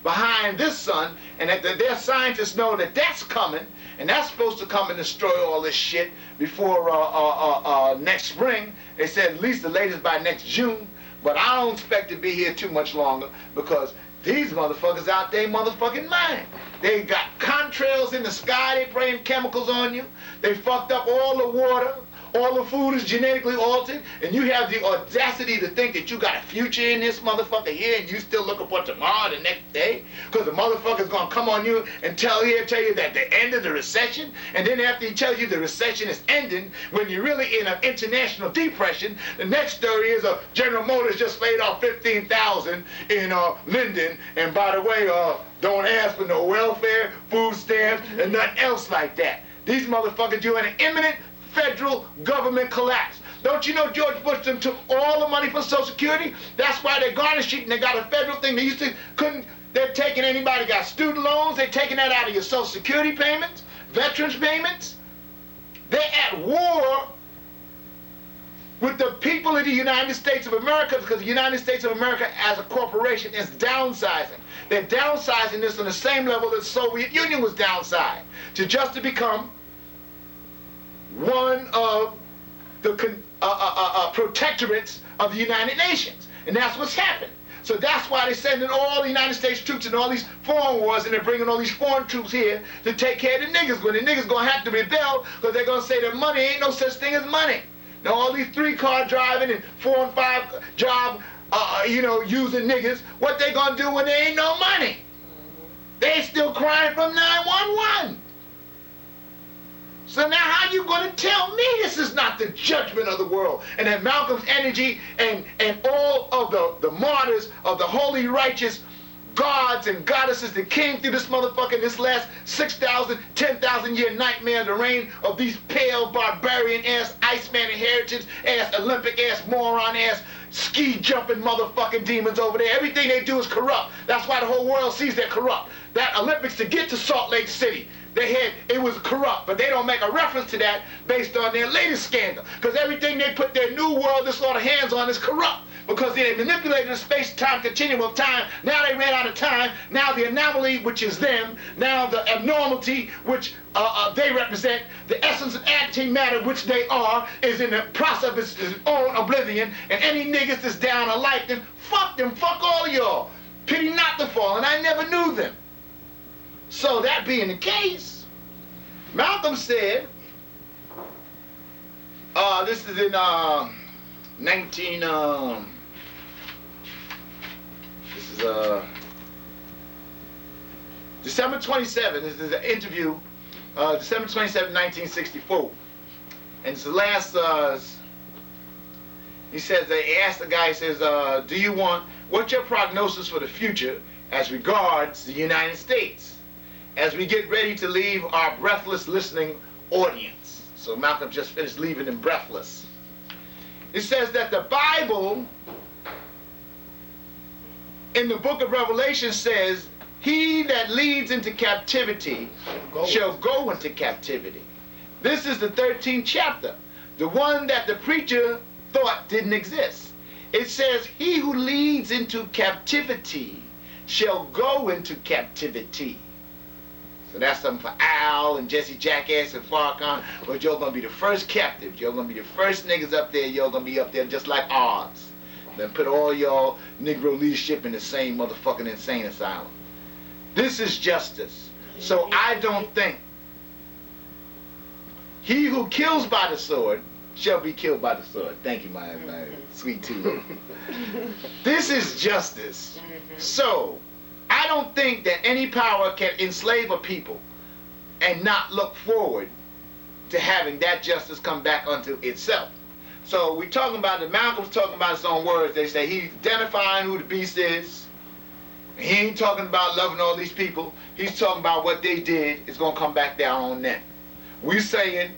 behind this sun, and that their scientists know that that's coming, and that's supposed to come and destroy all this shit before next spring. They said at least the latest by next June, but I don't expect to be here too much longer, because these motherfuckers out there motherfucking mind. They got contrails in the sky, they spraying chemicals on you. They fucked up all the water. All the food is genetically altered, and you have the audacity to think that you got a future in this motherfucker here, and you still looking for tomorrow, the next day, because the motherfucker's gonna come on you and tell you that the end of the recession, and then after he tells you the recession is ending, when you're really in an international depression, the next story is General Motors just laid off 15,000 in Linden, and by the way, don't ask for no welfare, food stamps, and nothing else like that. These motherfuckers, you're in an imminent federal government collapse. Don't you know George Bush took all the money from Social Security? That's why they garnished it and they got a federal thing. They used to they're taking anybody got student loans, they're taking that out of your Social Security payments, veterans payments. They're at war with the people of the United States of America, because the United States of America as a corporation is downsizing. They're downsizing this on the same level that the Soviet Union was downsized, to become one of the protectorates of the United Nations. And that's what's happened. So that's why they're sending all the United States troops in all these foreign wars, and they're bringing all these foreign troops here to take care of the niggas. When the niggas gonna have to rebel, because they're gonna say that money ain't no such thing as money. Now all these 3-car driving and 4 and 5 job, using niggas, what they gonna do when there ain't no money? They still crying from 911. So now how you going to tell me this is not the judgment of the world? And that Malcolm's energy and all of the martyrs of the holy righteous gods and goddesses that came through this motherfucker in this last 6,000, 10,000 year nightmare, the reign of these pale barbarian ass Iceman inheritance ass Olympic ass moron ass ski jumping motherfucking demons over there. Everything they do is corrupt. That's why the whole world sees they're corrupt. That Olympics to get to Salt Lake City, it was corrupt, but they don't make a reference to that based on their latest scandal. Because everything they put their new world, this sort of hands on is corrupt. Because they manipulated the space-time continuum of time. Now they ran out of time. Now the anomaly, which is them, now the abnormality, which they represent, the essence of antimatter, which they are, is in the process of its own oblivion. And any niggas that's down or like them, fuck all y'all. Pity not the fallen. I never knew them. So that being the case, Malcolm said, this is in December 27, this is an interview, December 27, 1964. And it's the last, he says, they asked the guy, he says, what's your prognosis for the future as regards the United States, as we get ready to leave our breathless listening audience? So Malcolm just finished leaving them breathless. It says that the Bible in the book of Revelation says, he that leads into captivity shall go into captivity. This is the 13th chapter, the one that the preacher thought didn't exist. It says, he who leads into captivity shall go into captivity. So that's something for Al and Jesse Jackass and Farrakhan. But you're going to be the first captives. You're going to be the first niggas up there. You're going to be up there just like ours. Then put all your Negro leadership in the same motherfucking insane asylum. This is justice. So I don't think he who kills by the sword shall be killed by the sword. Thank you, my sweet tea. This is justice. So I don't think that any power can enslave a people and not look forward to having that justice come back unto itself. So we're talking about that Malcolm's talking about his own words. They say he's identifying who the beast is. He ain't talking about loving all these people. He's talking about what they did is going to come back down on them. We're saying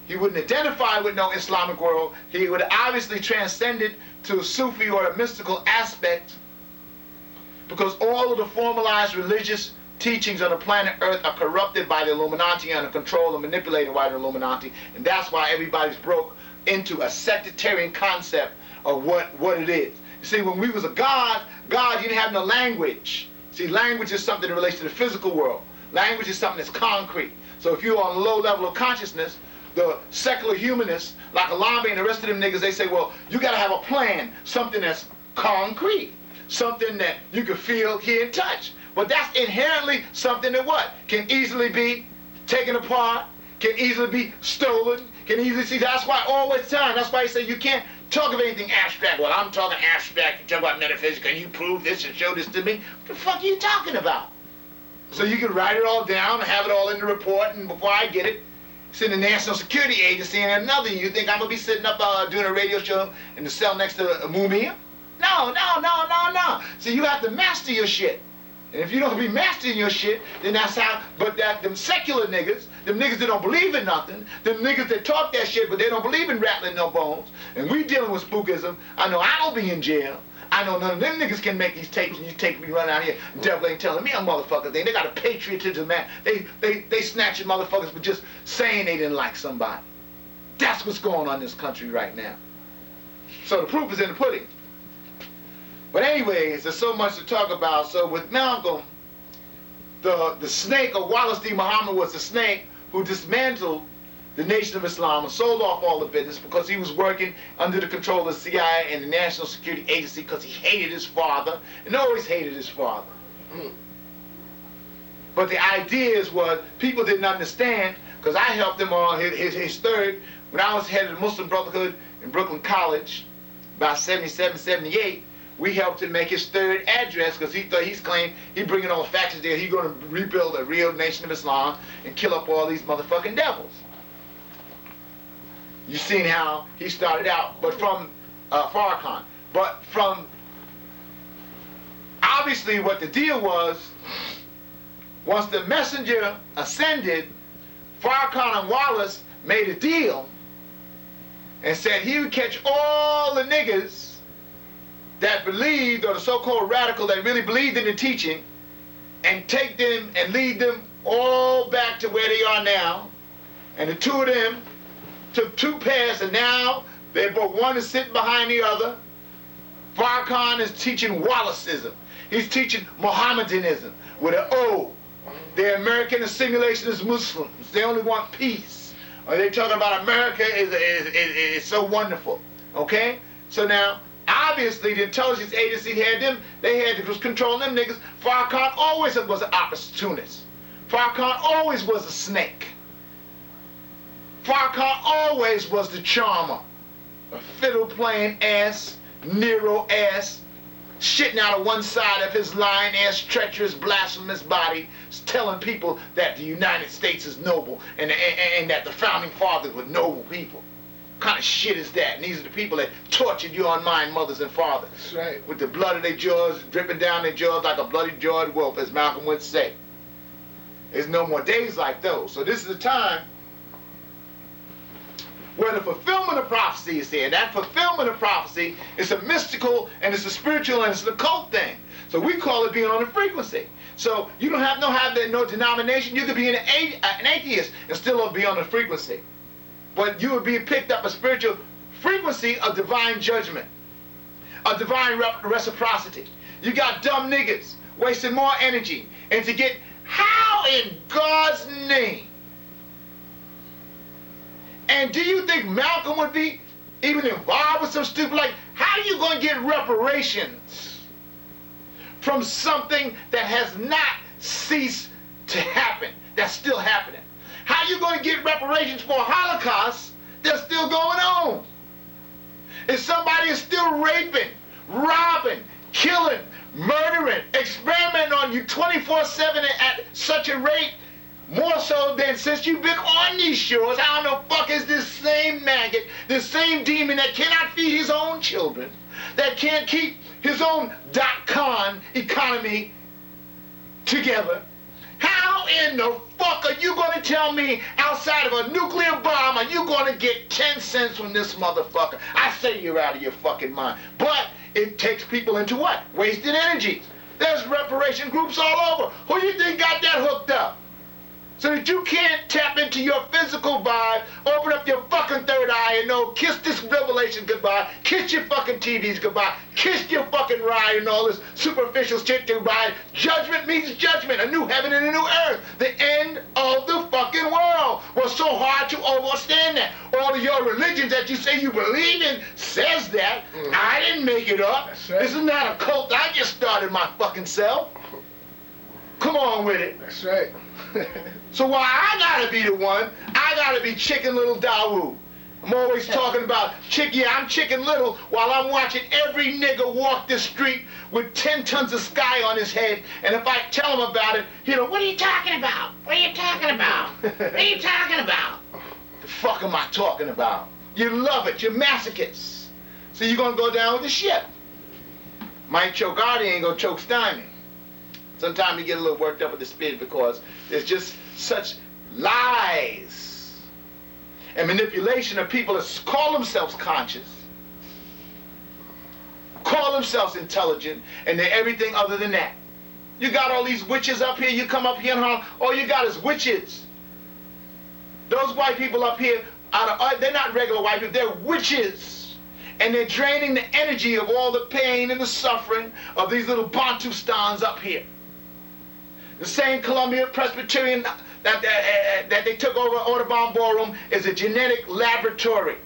he wouldn't identify with no Islamic world. He would obviously transcend it to a Sufi or a mystical aspect, because all of the formalized religious teachings on the planet Earth are corrupted by the Illuminati and are controlled and manipulated by the Illuminati. And that's why everybody's broke into a sectarian concept of what it is. You see, when we was a God, you didn't have no language. See, language is something that relates to the physical world. Language is something that's concrete. So if you're on a low level of consciousness, the secular humanists, like Alambe and the rest of them niggas, they say, well, you gotta have a plan, something that's concrete, something that you can feel, hear, and touch. But that's inherently something that what? Can easily be taken apart, can easily be stolen, can easily see. That's why all the time, that's why you say you can't talk of anything abstract. Well, I'm talking abstract, you talk about metaphysics, can you prove this and show this to me? What the fuck are you talking about? So you can write it all down and have it all in the report, and before I get it, it's in the National Security Agency and another. You think I'm gonna be sitting up doing a radio show in the cell next to a Mumia? No. See, you have to master your shit. And if you don't be mastering your shit, then that's how, but that them secular niggas, them niggas that don't believe in nothing, them niggas that talk that shit, but they don't believe in rattling no bones, and we dealing with spookism, I know I'll be in jail. I know none of them niggas can make these tapes and you take me running out here. Devil ain't telling me a motherfucker thing. They got a patriotism, man. They snatching motherfuckers for just saying they didn't like somebody. That's what's going on in this country right now. So the proof is in the pudding. But anyways, there's so much to talk about. So with Malcolm, the snake of Wallace D. Muhammad was the snake who dismantled the Nation of Islam and sold off all the business because he was working under the control of the CIA and the National Security Agency because he hated his father and always hated his father. But the ideas was people didn't understand because I helped him on his third, when I was head of the Muslim Brotherhood in Brooklyn College, about 77, 78, we helped him make his third address because he thought he's claimed he bringing all the factions there, he's going to rebuild a real Nation of Islam and kill up all these motherfucking devils. You've seen how he started out, but from Farrakhan. But from, obviously what the deal was, once the messenger ascended, Farrakhan and Wallace made a deal and said he would catch all the niggas that believed, or the so-called radical that really believed in the teaching, and take them and lead them all back to where they are now. And the two of them took two pairs, and now they're both, one is sitting behind the other. Farrakhan is teaching Wallaceism. He's teaching Mohammedanism with an O. They're American assimilationist Muslims. They only want peace. Or they talking about America is so wonderful. Okay? So now, obviously, the intelligence agency had them, was controlling them niggas. Farrakhan always was an opportunist. Farrakhan always was a snake. Farrakhan always was the charmer. A fiddle-playing ass, Nero ass, shitting out of one side of his lying ass, treacherous, blasphemous body, telling people that the United States is noble and that the founding fathers were noble people. What kind of shit is that? And these are the people that tortured your unmined mothers and fathers. That's right. With the blood of their jaws dripping down their jaws like a bloody jawed wolf, as Malcolm would say. There's no more days like those. So this is a time where the fulfillment of prophecy is here. That fulfillment of prophecy is a mystical and it's a spiritual and it's an occult thing. So we call it being on a frequency. So you don't have no denomination. You could be an atheist and still be on a frequency. But you would be picked up a spiritual frequency of divine judgment, a divine reciprocity. You got dumb niggas wasting more energy and to get, how in God's name? And do you think Malcolm would be even involved with some stupid, like, how are you going to get reparations from something that has not ceased to happen, that's still happening? How are you going to get reparations for a Holocaust that's still going on? If somebody is still raping, robbing, killing, murdering, experimenting on you 24/7 at such a rate, more so than since you've been on these shores, how the fuck is this same maggot, this same demon that cannot feed his own children, that can't keep his own .com economy together? How in the fuck are you going to tell me outside of a nuclear bomb are you going to get 10 cents from this motherfucker? I say you're out of your fucking mind. But it takes people into what? Wasted energy. There's reparation groups all over. Who you think got that hooked up? So that you can't tap into your physical vibe, open up your fucking third eye and know, kiss this revelation goodbye, kiss your fucking TVs goodbye, kiss your fucking ride and all this superficial shit goodbye. Judgment means judgment, a new heaven and a new earth, the end of the fucking world. Was so hard to understand that. All of your religions that you say you believe in says that. I didn't make it up. That's right. This is not a cult. I just started my fucking self. Come on with it. That's right. So why I gotta be the one, I gotta be Chicken Little Dawud. I'm always talking about I'm Chicken Little while I'm watching every nigga walk the street with 10 tons of sky on his head, and if I tell him about it, what are you talking about? What are you talking about? What are you talking about? The fuck am I talking about? You love it, you're masochists. So you're gonna go down with the ship. Might choke Artie, ain't gonna choke Stymie. Sometimes you get a little worked up with the spirit because there's just such lies and manipulation of people that call themselves conscious, call themselves intelligent, and they're everything other than that. You got all these witches up here, you come up here and all you got is witches. Those white people up here they're not regular white people, they're witches. And they're draining the energy of all the pain and the suffering of these little Bantustans up here. The same Columbia Presbyterian that they took over Audubon Ballroom is a genetic laboratory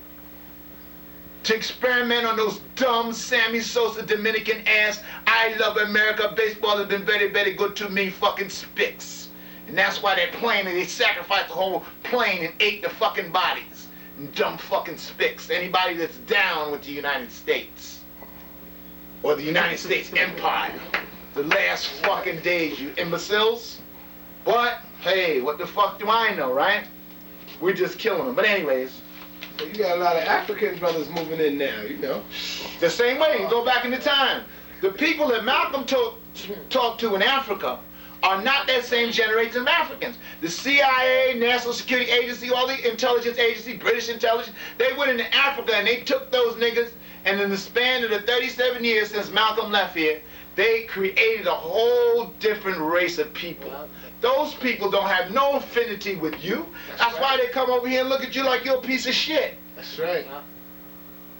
to experiment on those dumb Sammy Sosa Dominican ass, I love America, baseball has been very, very good to me fucking spicks. And that's why they're playing and they sacrificed the whole plane and ate the fucking bodies. Dumb fucking spicks. Anybody that's down with the United States or the United States Empire. The last fucking days, you imbeciles. But, hey, what the fuck do I know, right? We're just killing them. But anyways. So you got a lot of African brothers moving in now, you know. The same way, you go back into time. The people that Malcolm talked to in Africa are not that same generation of Africans. The CIA, National Security Agency, all the intelligence agency, British intelligence, they went into Africa and they took those niggas, and in the span of the 37 years since Malcolm left here, they created a whole different race of people. Those people don't have no affinity with you. That's why they come over here and look at you like you're a piece of shit. That's right.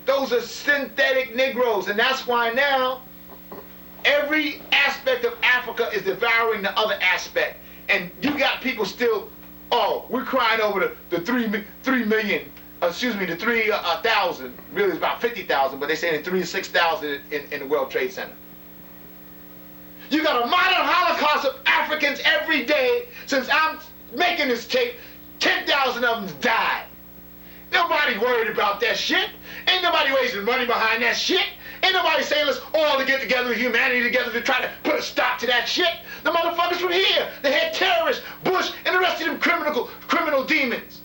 Those are synthetic Negroes, and that's why now every aspect of Africa is devouring the other aspect. And you got people still, oh, we're crying over the 3,000, really it's about 50,000, but they're saying 3 to 6,000 in the World Trade Center. You got a modern holocaust of Africans every day since I'm making this tape. 10,000 of them died. Nobody worried about that shit. Ain't nobody raising money behind that shit. Ain't nobody saying let's all get together with humanity together to try to put a stop to that shit. The motherfuckers from here, the head terrorists, Bush, and the rest of them criminal demons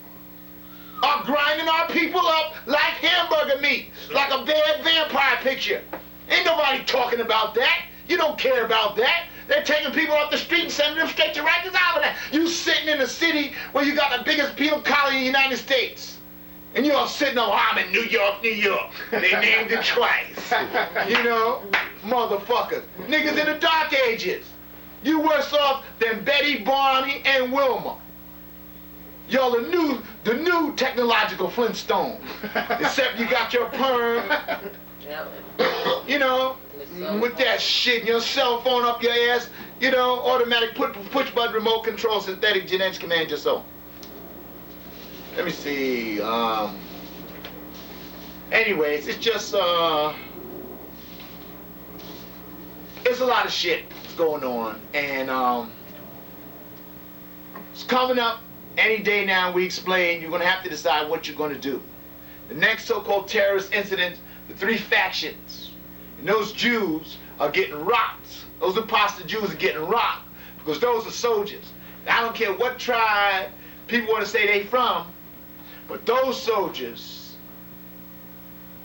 are grinding our people up like hamburger meat, like a bad vampire picture. Ain't nobody talking about that. You don't care about that. They're taking people off the street and sending them straight to Rikers Island. You sitting in a city where you got the biggest penal colony in the United States. And you're all sitting on, I'm in New York, New York. They named it twice. You know, motherfuckers. Niggas in the Dark Ages. You worse off than Betty, Barney, and Wilma. Y'all the new technological Flintstone. Except you got your perm. You know, with that shit, your cell phone up your ass, you know, automatic push button remote control synthetic genetics command your soul. Let me see. Anyways, it's just it's a lot of shit that's going on, and it's coming up any day now. We explain. You're gonna have to decide what you're gonna do. The next so-called terrorist incident, the 3 factions, and those Jews are getting rocked. Those imposter Jews are getting rocked because those are soldiers. And I don't care what tribe people want to say they from, but those soldiers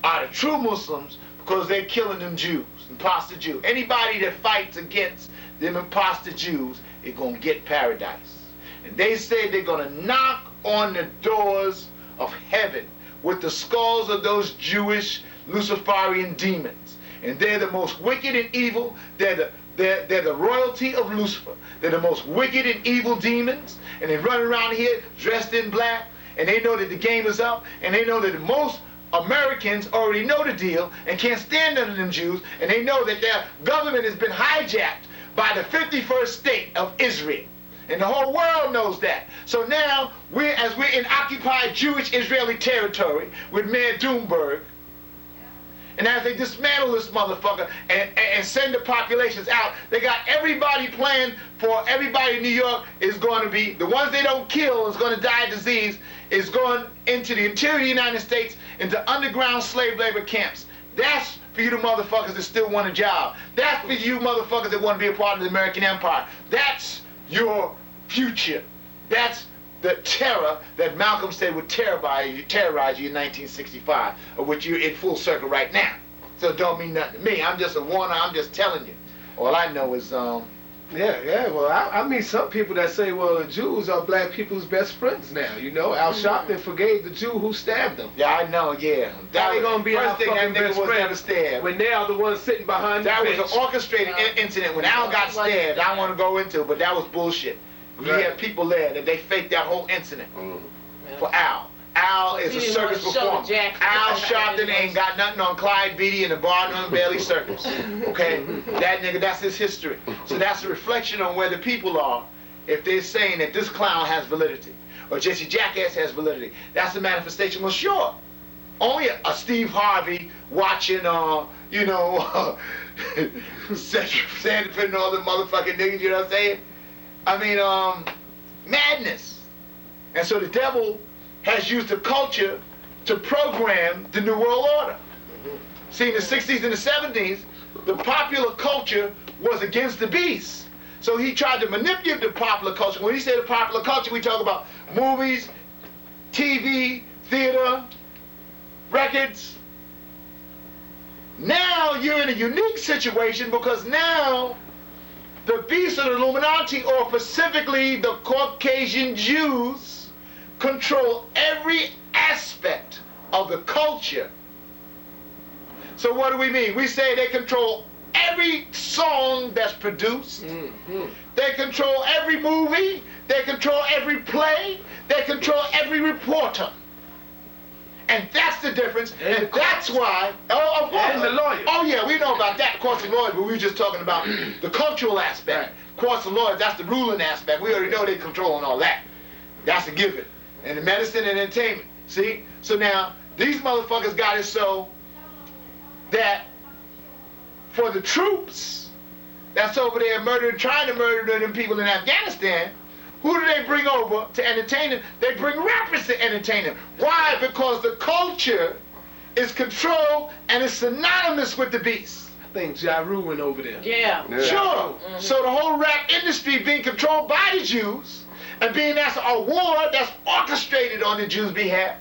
are the true Muslims because they're killing them Jews, imposter Jews. Anybody that fights against them imposter Jews is going to get paradise. And they say they're going to knock on the doors of heaven with the skulls of those Jewish Luciferian demons. And they're the most wicked and evil. They're the royalty of Lucifer. They're the most wicked and evil demons. And they run around here dressed in black. And they know that the game is up. And they know that most Americans already know the deal and can't stand under them Jews. And they know that their government has been hijacked by the 51st state of Israel. And the whole world knows that. So now, as we're in occupied Jewish Israeli territory with Mayor Doomberg, and as they dismantle this motherfucker and send the populations out, they got everybody planned for everybody in New York is going to be, the ones they don't kill is going to die of disease, is going into the interior of the United States, into underground slave labor camps. That's for you motherfuckers that still want a job. That's for you motherfuckers that want to be a part of the American empire. That's your future. That's the terror that Malcolm said would terrorize you in 1965, of which you're in full circle right now. So it don't mean nothing to me. I'm just a warner. I'm just telling you. All I know is, Yeah, well, I meet some people that say, well, the Jews are black people's best friends now, you know? Al Sharpton forgave the Jew who stabbed him. Yeah, I know, yeah. That ain't gonna be our first thing fucking that nigga best was friend never stabbed. when they are the ones sitting behind the That bench. was an orchestrated incident when Al got stabbed. I don't want to go into it, but that was bullshit. We had people there that they faked that whole incident for Al. Al is a He didn't circus wanna show the performer. jacket. Al Sharpton ain't got nothing on Clyde Beatty and the Barnum Bailey Circus. Okay? That nigga, that's his history. So that's a reflection on where the people are if they're saying that this clown has validity or Jesse Jackass has validity. That's a manifestation. Well, sure. Only a Steve Harvey watching, you know, Cedric Sanford and all the motherfucking niggas, you know what I'm saying? I mean, madness. And so the devil has used the culture to program the New World Order. See, in the 60s and the 70s, the popular culture was against the beast. So he tried to manipulate the popular culture. When he say the popular culture, we talk about movies, TV, theater, records. Now you're in a unique situation because now the beast of the Illuminati, or specifically the Caucasian Jews, control every aspect of the culture. So what do we mean? We say they control every song that's produced. They control every movie. They control every play. They control every reporter. And that's the difference. And that's why, of course. And the lawyers. Oh yeah, we know about that, of course, the lawyers, but we were just talking about the cultural aspect. Of course, the lawyers, that's the ruling aspect. We already know they're controlling all that. That's a given. And the medicine and entertainment. See? So now, these motherfuckers got it so that for the troops that's over there murdering, trying to murder them people in Afghanistan, who do they bring over to entertain them? They bring rappers to entertain them. Why? Because the culture is controlled and is synonymous with the beast. I think Ja Rule went over there. Yeah. Sure. So the whole rap industry being controlled by the Jews, and being that's a war that's orchestrated on the Jews' behalf,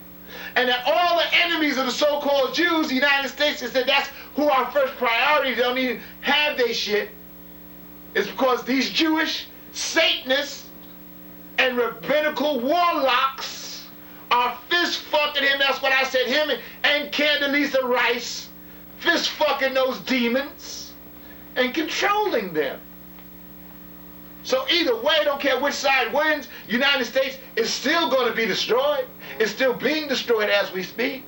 and that all the enemies of the so-called Jews, the United States, has said that's who our first priority, they don't even have their shit, is because these Jewish Satanists and rabbinical warlocks are fist-fucking him. That's what I said, him and Condoleezza Rice fist-fucking those demons and controlling them. So either way, don't care which side wins, United States is still going to be destroyed. It's still being destroyed as we speak.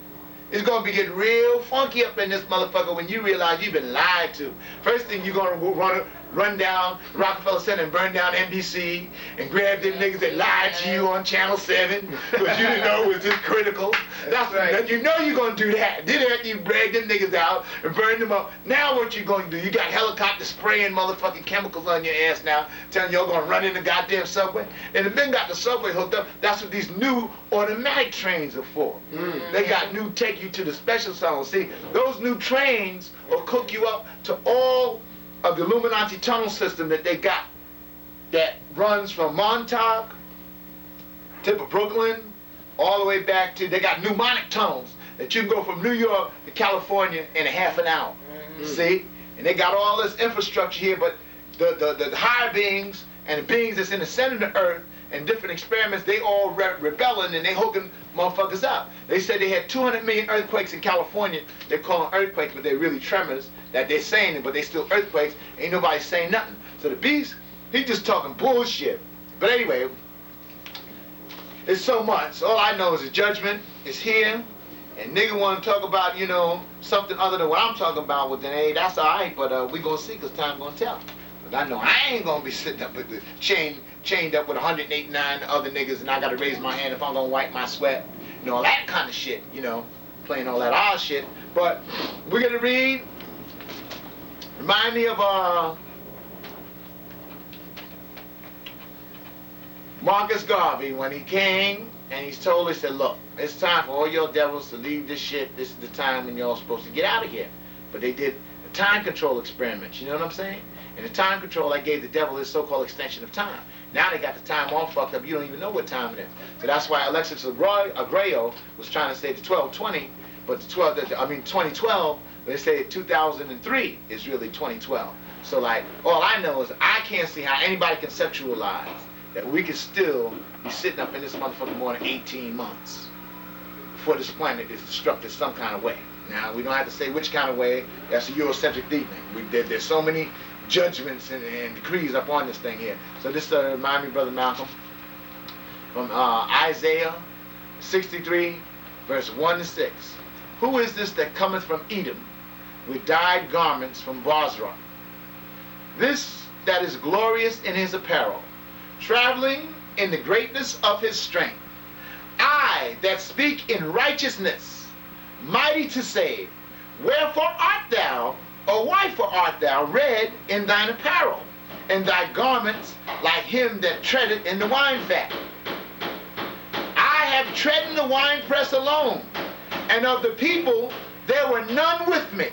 It's going to be getting real funky up in this motherfucker when you realize you've been lied to. First thing you're going to run down Rockefeller Center and burn down NBC and grab them niggas that lied to you on Channel 7 because you didn't know it was this critical. That's right. You know you're going to do that. Then after you drag them niggas out and burn them up, now what you going to do? You got helicopters spraying motherfucking chemicals on your ass now, telling you're going to run in the goddamn subway. And the men got the subway hooked up. That's what these new automatic trains are for. They got new take you to the special zone. See, those new trains will cook you up to all of the Illuminati tunnel system that they got that runs from Montauk, tip of Brooklyn, all the way back to, they got mnemonic tunnels that you can go from New York to California in a half an hour. See? And they got all this infrastructure here, but the higher beings and the beings that's in the center of the earth and different experiments, they all rebelling and they hooking motherfuckers up. They said they had 200 million earthquakes in California. They call them earthquakes, but they're really tremors that they're saying it, but they still earthquakes. Ain't nobody saying nothing. So the beast, he just talking bullshit. But anyway, it's so much. All I know is the judgment is here, and nigga want to talk about, you know, something other than what I'm talking about. Well, then, hey, that's all right, but we gonna see, cause time gonna tell. Cause I know I ain't gonna be sitting up with the chained up with 189 other niggas, and I gotta raise my hand if I'm gonna wipe my sweat, you know, all that kind of shit, you know, playing all that odd shit. But we're gonna read. Remind me of Marcus Garvey when he came and he's told us, said, look, it's time for all your devils to leave this shit. This is the time when y'all supposed to get out of here. But they did a time control experiment. You know what I'm saying? And the time control I gave the devil is so-called extension of time. Now they got the time all fucked up. You don't even know what time it is. So that's why Alexis Agreo was trying to say the 1220, but the 2012. They say 2003 is really 2012. So like, all I know is I can't see how anybody conceptualize that we can still be sitting up in this motherfucker more than 18 months before this planet is destructed some kind of way. Now, we don't have to say which kind of way. That's a Eurocentric thinking. There's so many judgments and decrees up on this thing here. So this remind me, Brother Malcolm, from Isaiah 63, verse 1 to 6. Who is this that cometh from Edom with dyed garments from Bozrah? This that is glorious in his apparel, traveling in the greatness of his strength. I that speak in righteousness, mighty to save. Wherefore art thou, or wherefore art thou red in thine apparel, and thy garments like him that treadeth in the wine fat? I have trodden the winepress alone, and of the people there were none with me.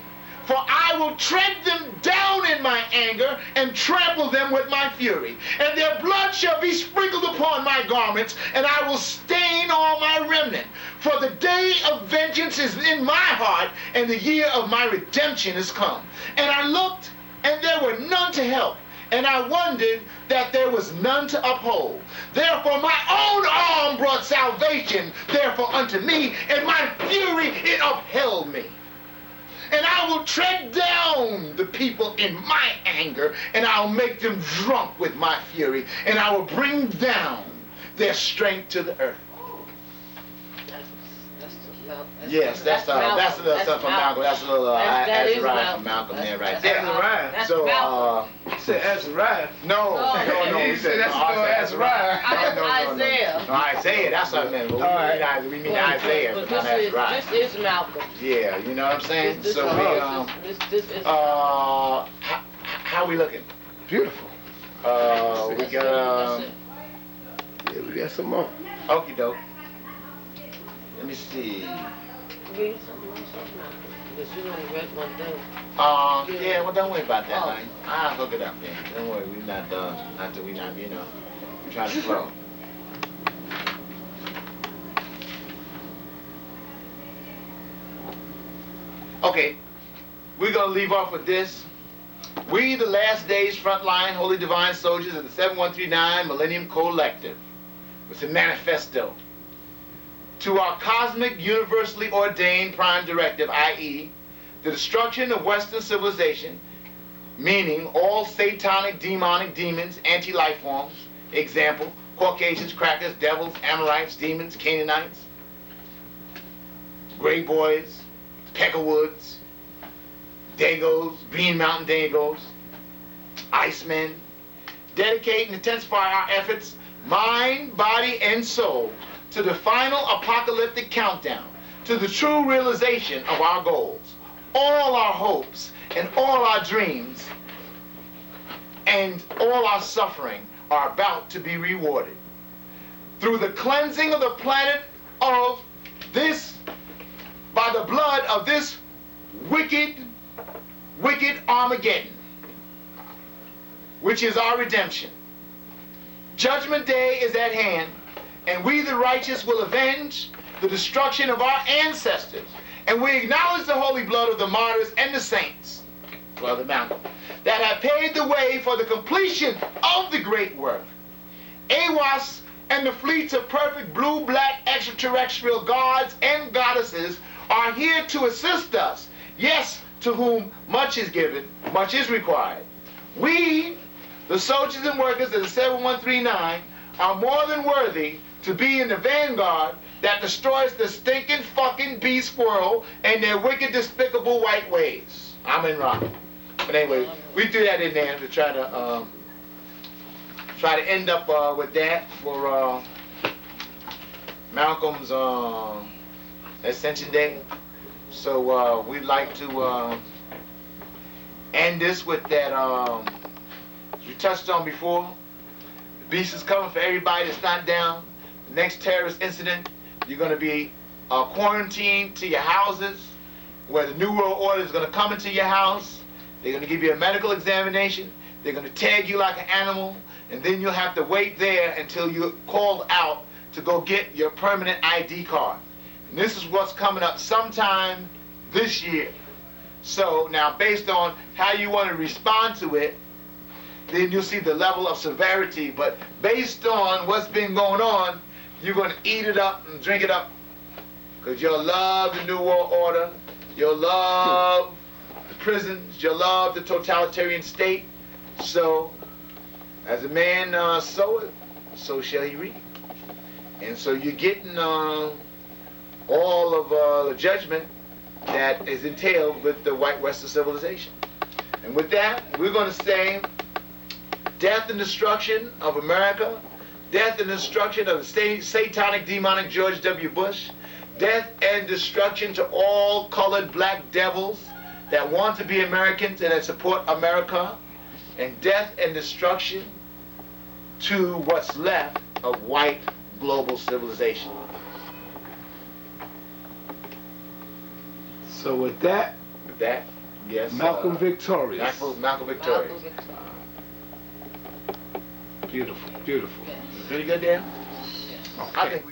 For I will tread them down in my anger and trample them with my fury. And their blood shall be sprinkled upon my garments, and I will stain all my remnant. For the day of vengeance is in my heart, and the year of my redemption is come. And I looked, and there were none to help. And I wondered that there was none to uphold. Therefore my own arm brought salvation, therefore unto me, and my fury it upheld me. And I will tread down the people in my anger, and I'll make them drunk with my fury, and I will bring down their strength to the earth. Yes, that's a little stuff from Malcolm. That's a little Azariah from Malcolm there, right there. Azariah. So, You said Azariah. no. You said that's Azariah. Isaiah. No, Isaiah, that's what I meant. All right. We mean Isaiah, but not Azariah. This is Malcolm. Yeah, you know what I'm saying? This is How we looking? Beautiful. We got, Yeah, we got some more. okie doke. Let me see. Read something else, Malcolm. Because you only read one thing. Yeah, well, don't worry about that, honey. I'll hook it up then. Don't worry, we're not done. Not till we not, we're trying to flow. Okay, we're going to leave off with this. We, the last days frontline holy divine soldiers of the 7139 Millennium Collective. It's a manifesto. To our cosmic, universally ordained prime directive, i.e., the destruction of Western civilization, meaning all satanic, demonic demons, anti-life forms, example, Caucasians, crackers, devils, Amorites, demons, Canaanites, Gray Boys, Peckerwoods, Dagos, Green Mountain Dagos, Icemen, dedicate and intensify our efforts, mind, body, and soul, to the final apocalyptic countdown, to the true realization of our goals. All our hopes and all our dreams and all our suffering are about to be rewarded. Through the cleansing of the planet of this, by the blood of this wicked Armageddon, which is our redemption. Judgment Day is at hand, and we the righteous will avenge the destruction of our ancestors. And we acknowledge the holy blood of the martyrs and the saints, Brother Malcolm, that have paved the way for the completion of the great work. AWAS and the fleets of perfect blue-black extraterrestrial gods and goddesses are here to assist us. Yes, to whom much is given, much is required. We, the soldiers and workers of the 7139, are more than worthy to be in the vanguard that destroys the stinking fucking beast world and their wicked, despicable white ways. I'm in rock. But anyway, we threw that in there to try to end up with that for Malcolm's Ascension Day. So we'd like to end this with that, as we touched on before, the beast is coming for everybody that's not down. The next terrorist incident, you're going to be quarantined to your houses, where the New World Order is going to come into your house. They're going to give you a medical examination. They're going to tag you like an animal, and then you'll have to wait there until you're called out to go get your permanent ID card. And this is what's coming up sometime this year. So now, based on how you want to respond to it, then you'll see the level of severity. But based on what's been going on, you're going to eat it up and drink it up, because you'll love the New World Order, you'll love the prisons, you'll love the totalitarian state. So, as a man soweth, so shall he reap. And so you're getting all of the judgment that is entailed with the white Western civilization. And with that, we're going to say death and destruction of America, death and destruction of the satanic, demonic George W. Bush, death and destruction to all colored black devils that want to be Americans and that support America, and death and destruction to what's left of white global civilization. So with that, Yes. Malcolm victorious. Malcolm victorious. Beautiful, beautiful. Pretty good, Dan? Okay. I think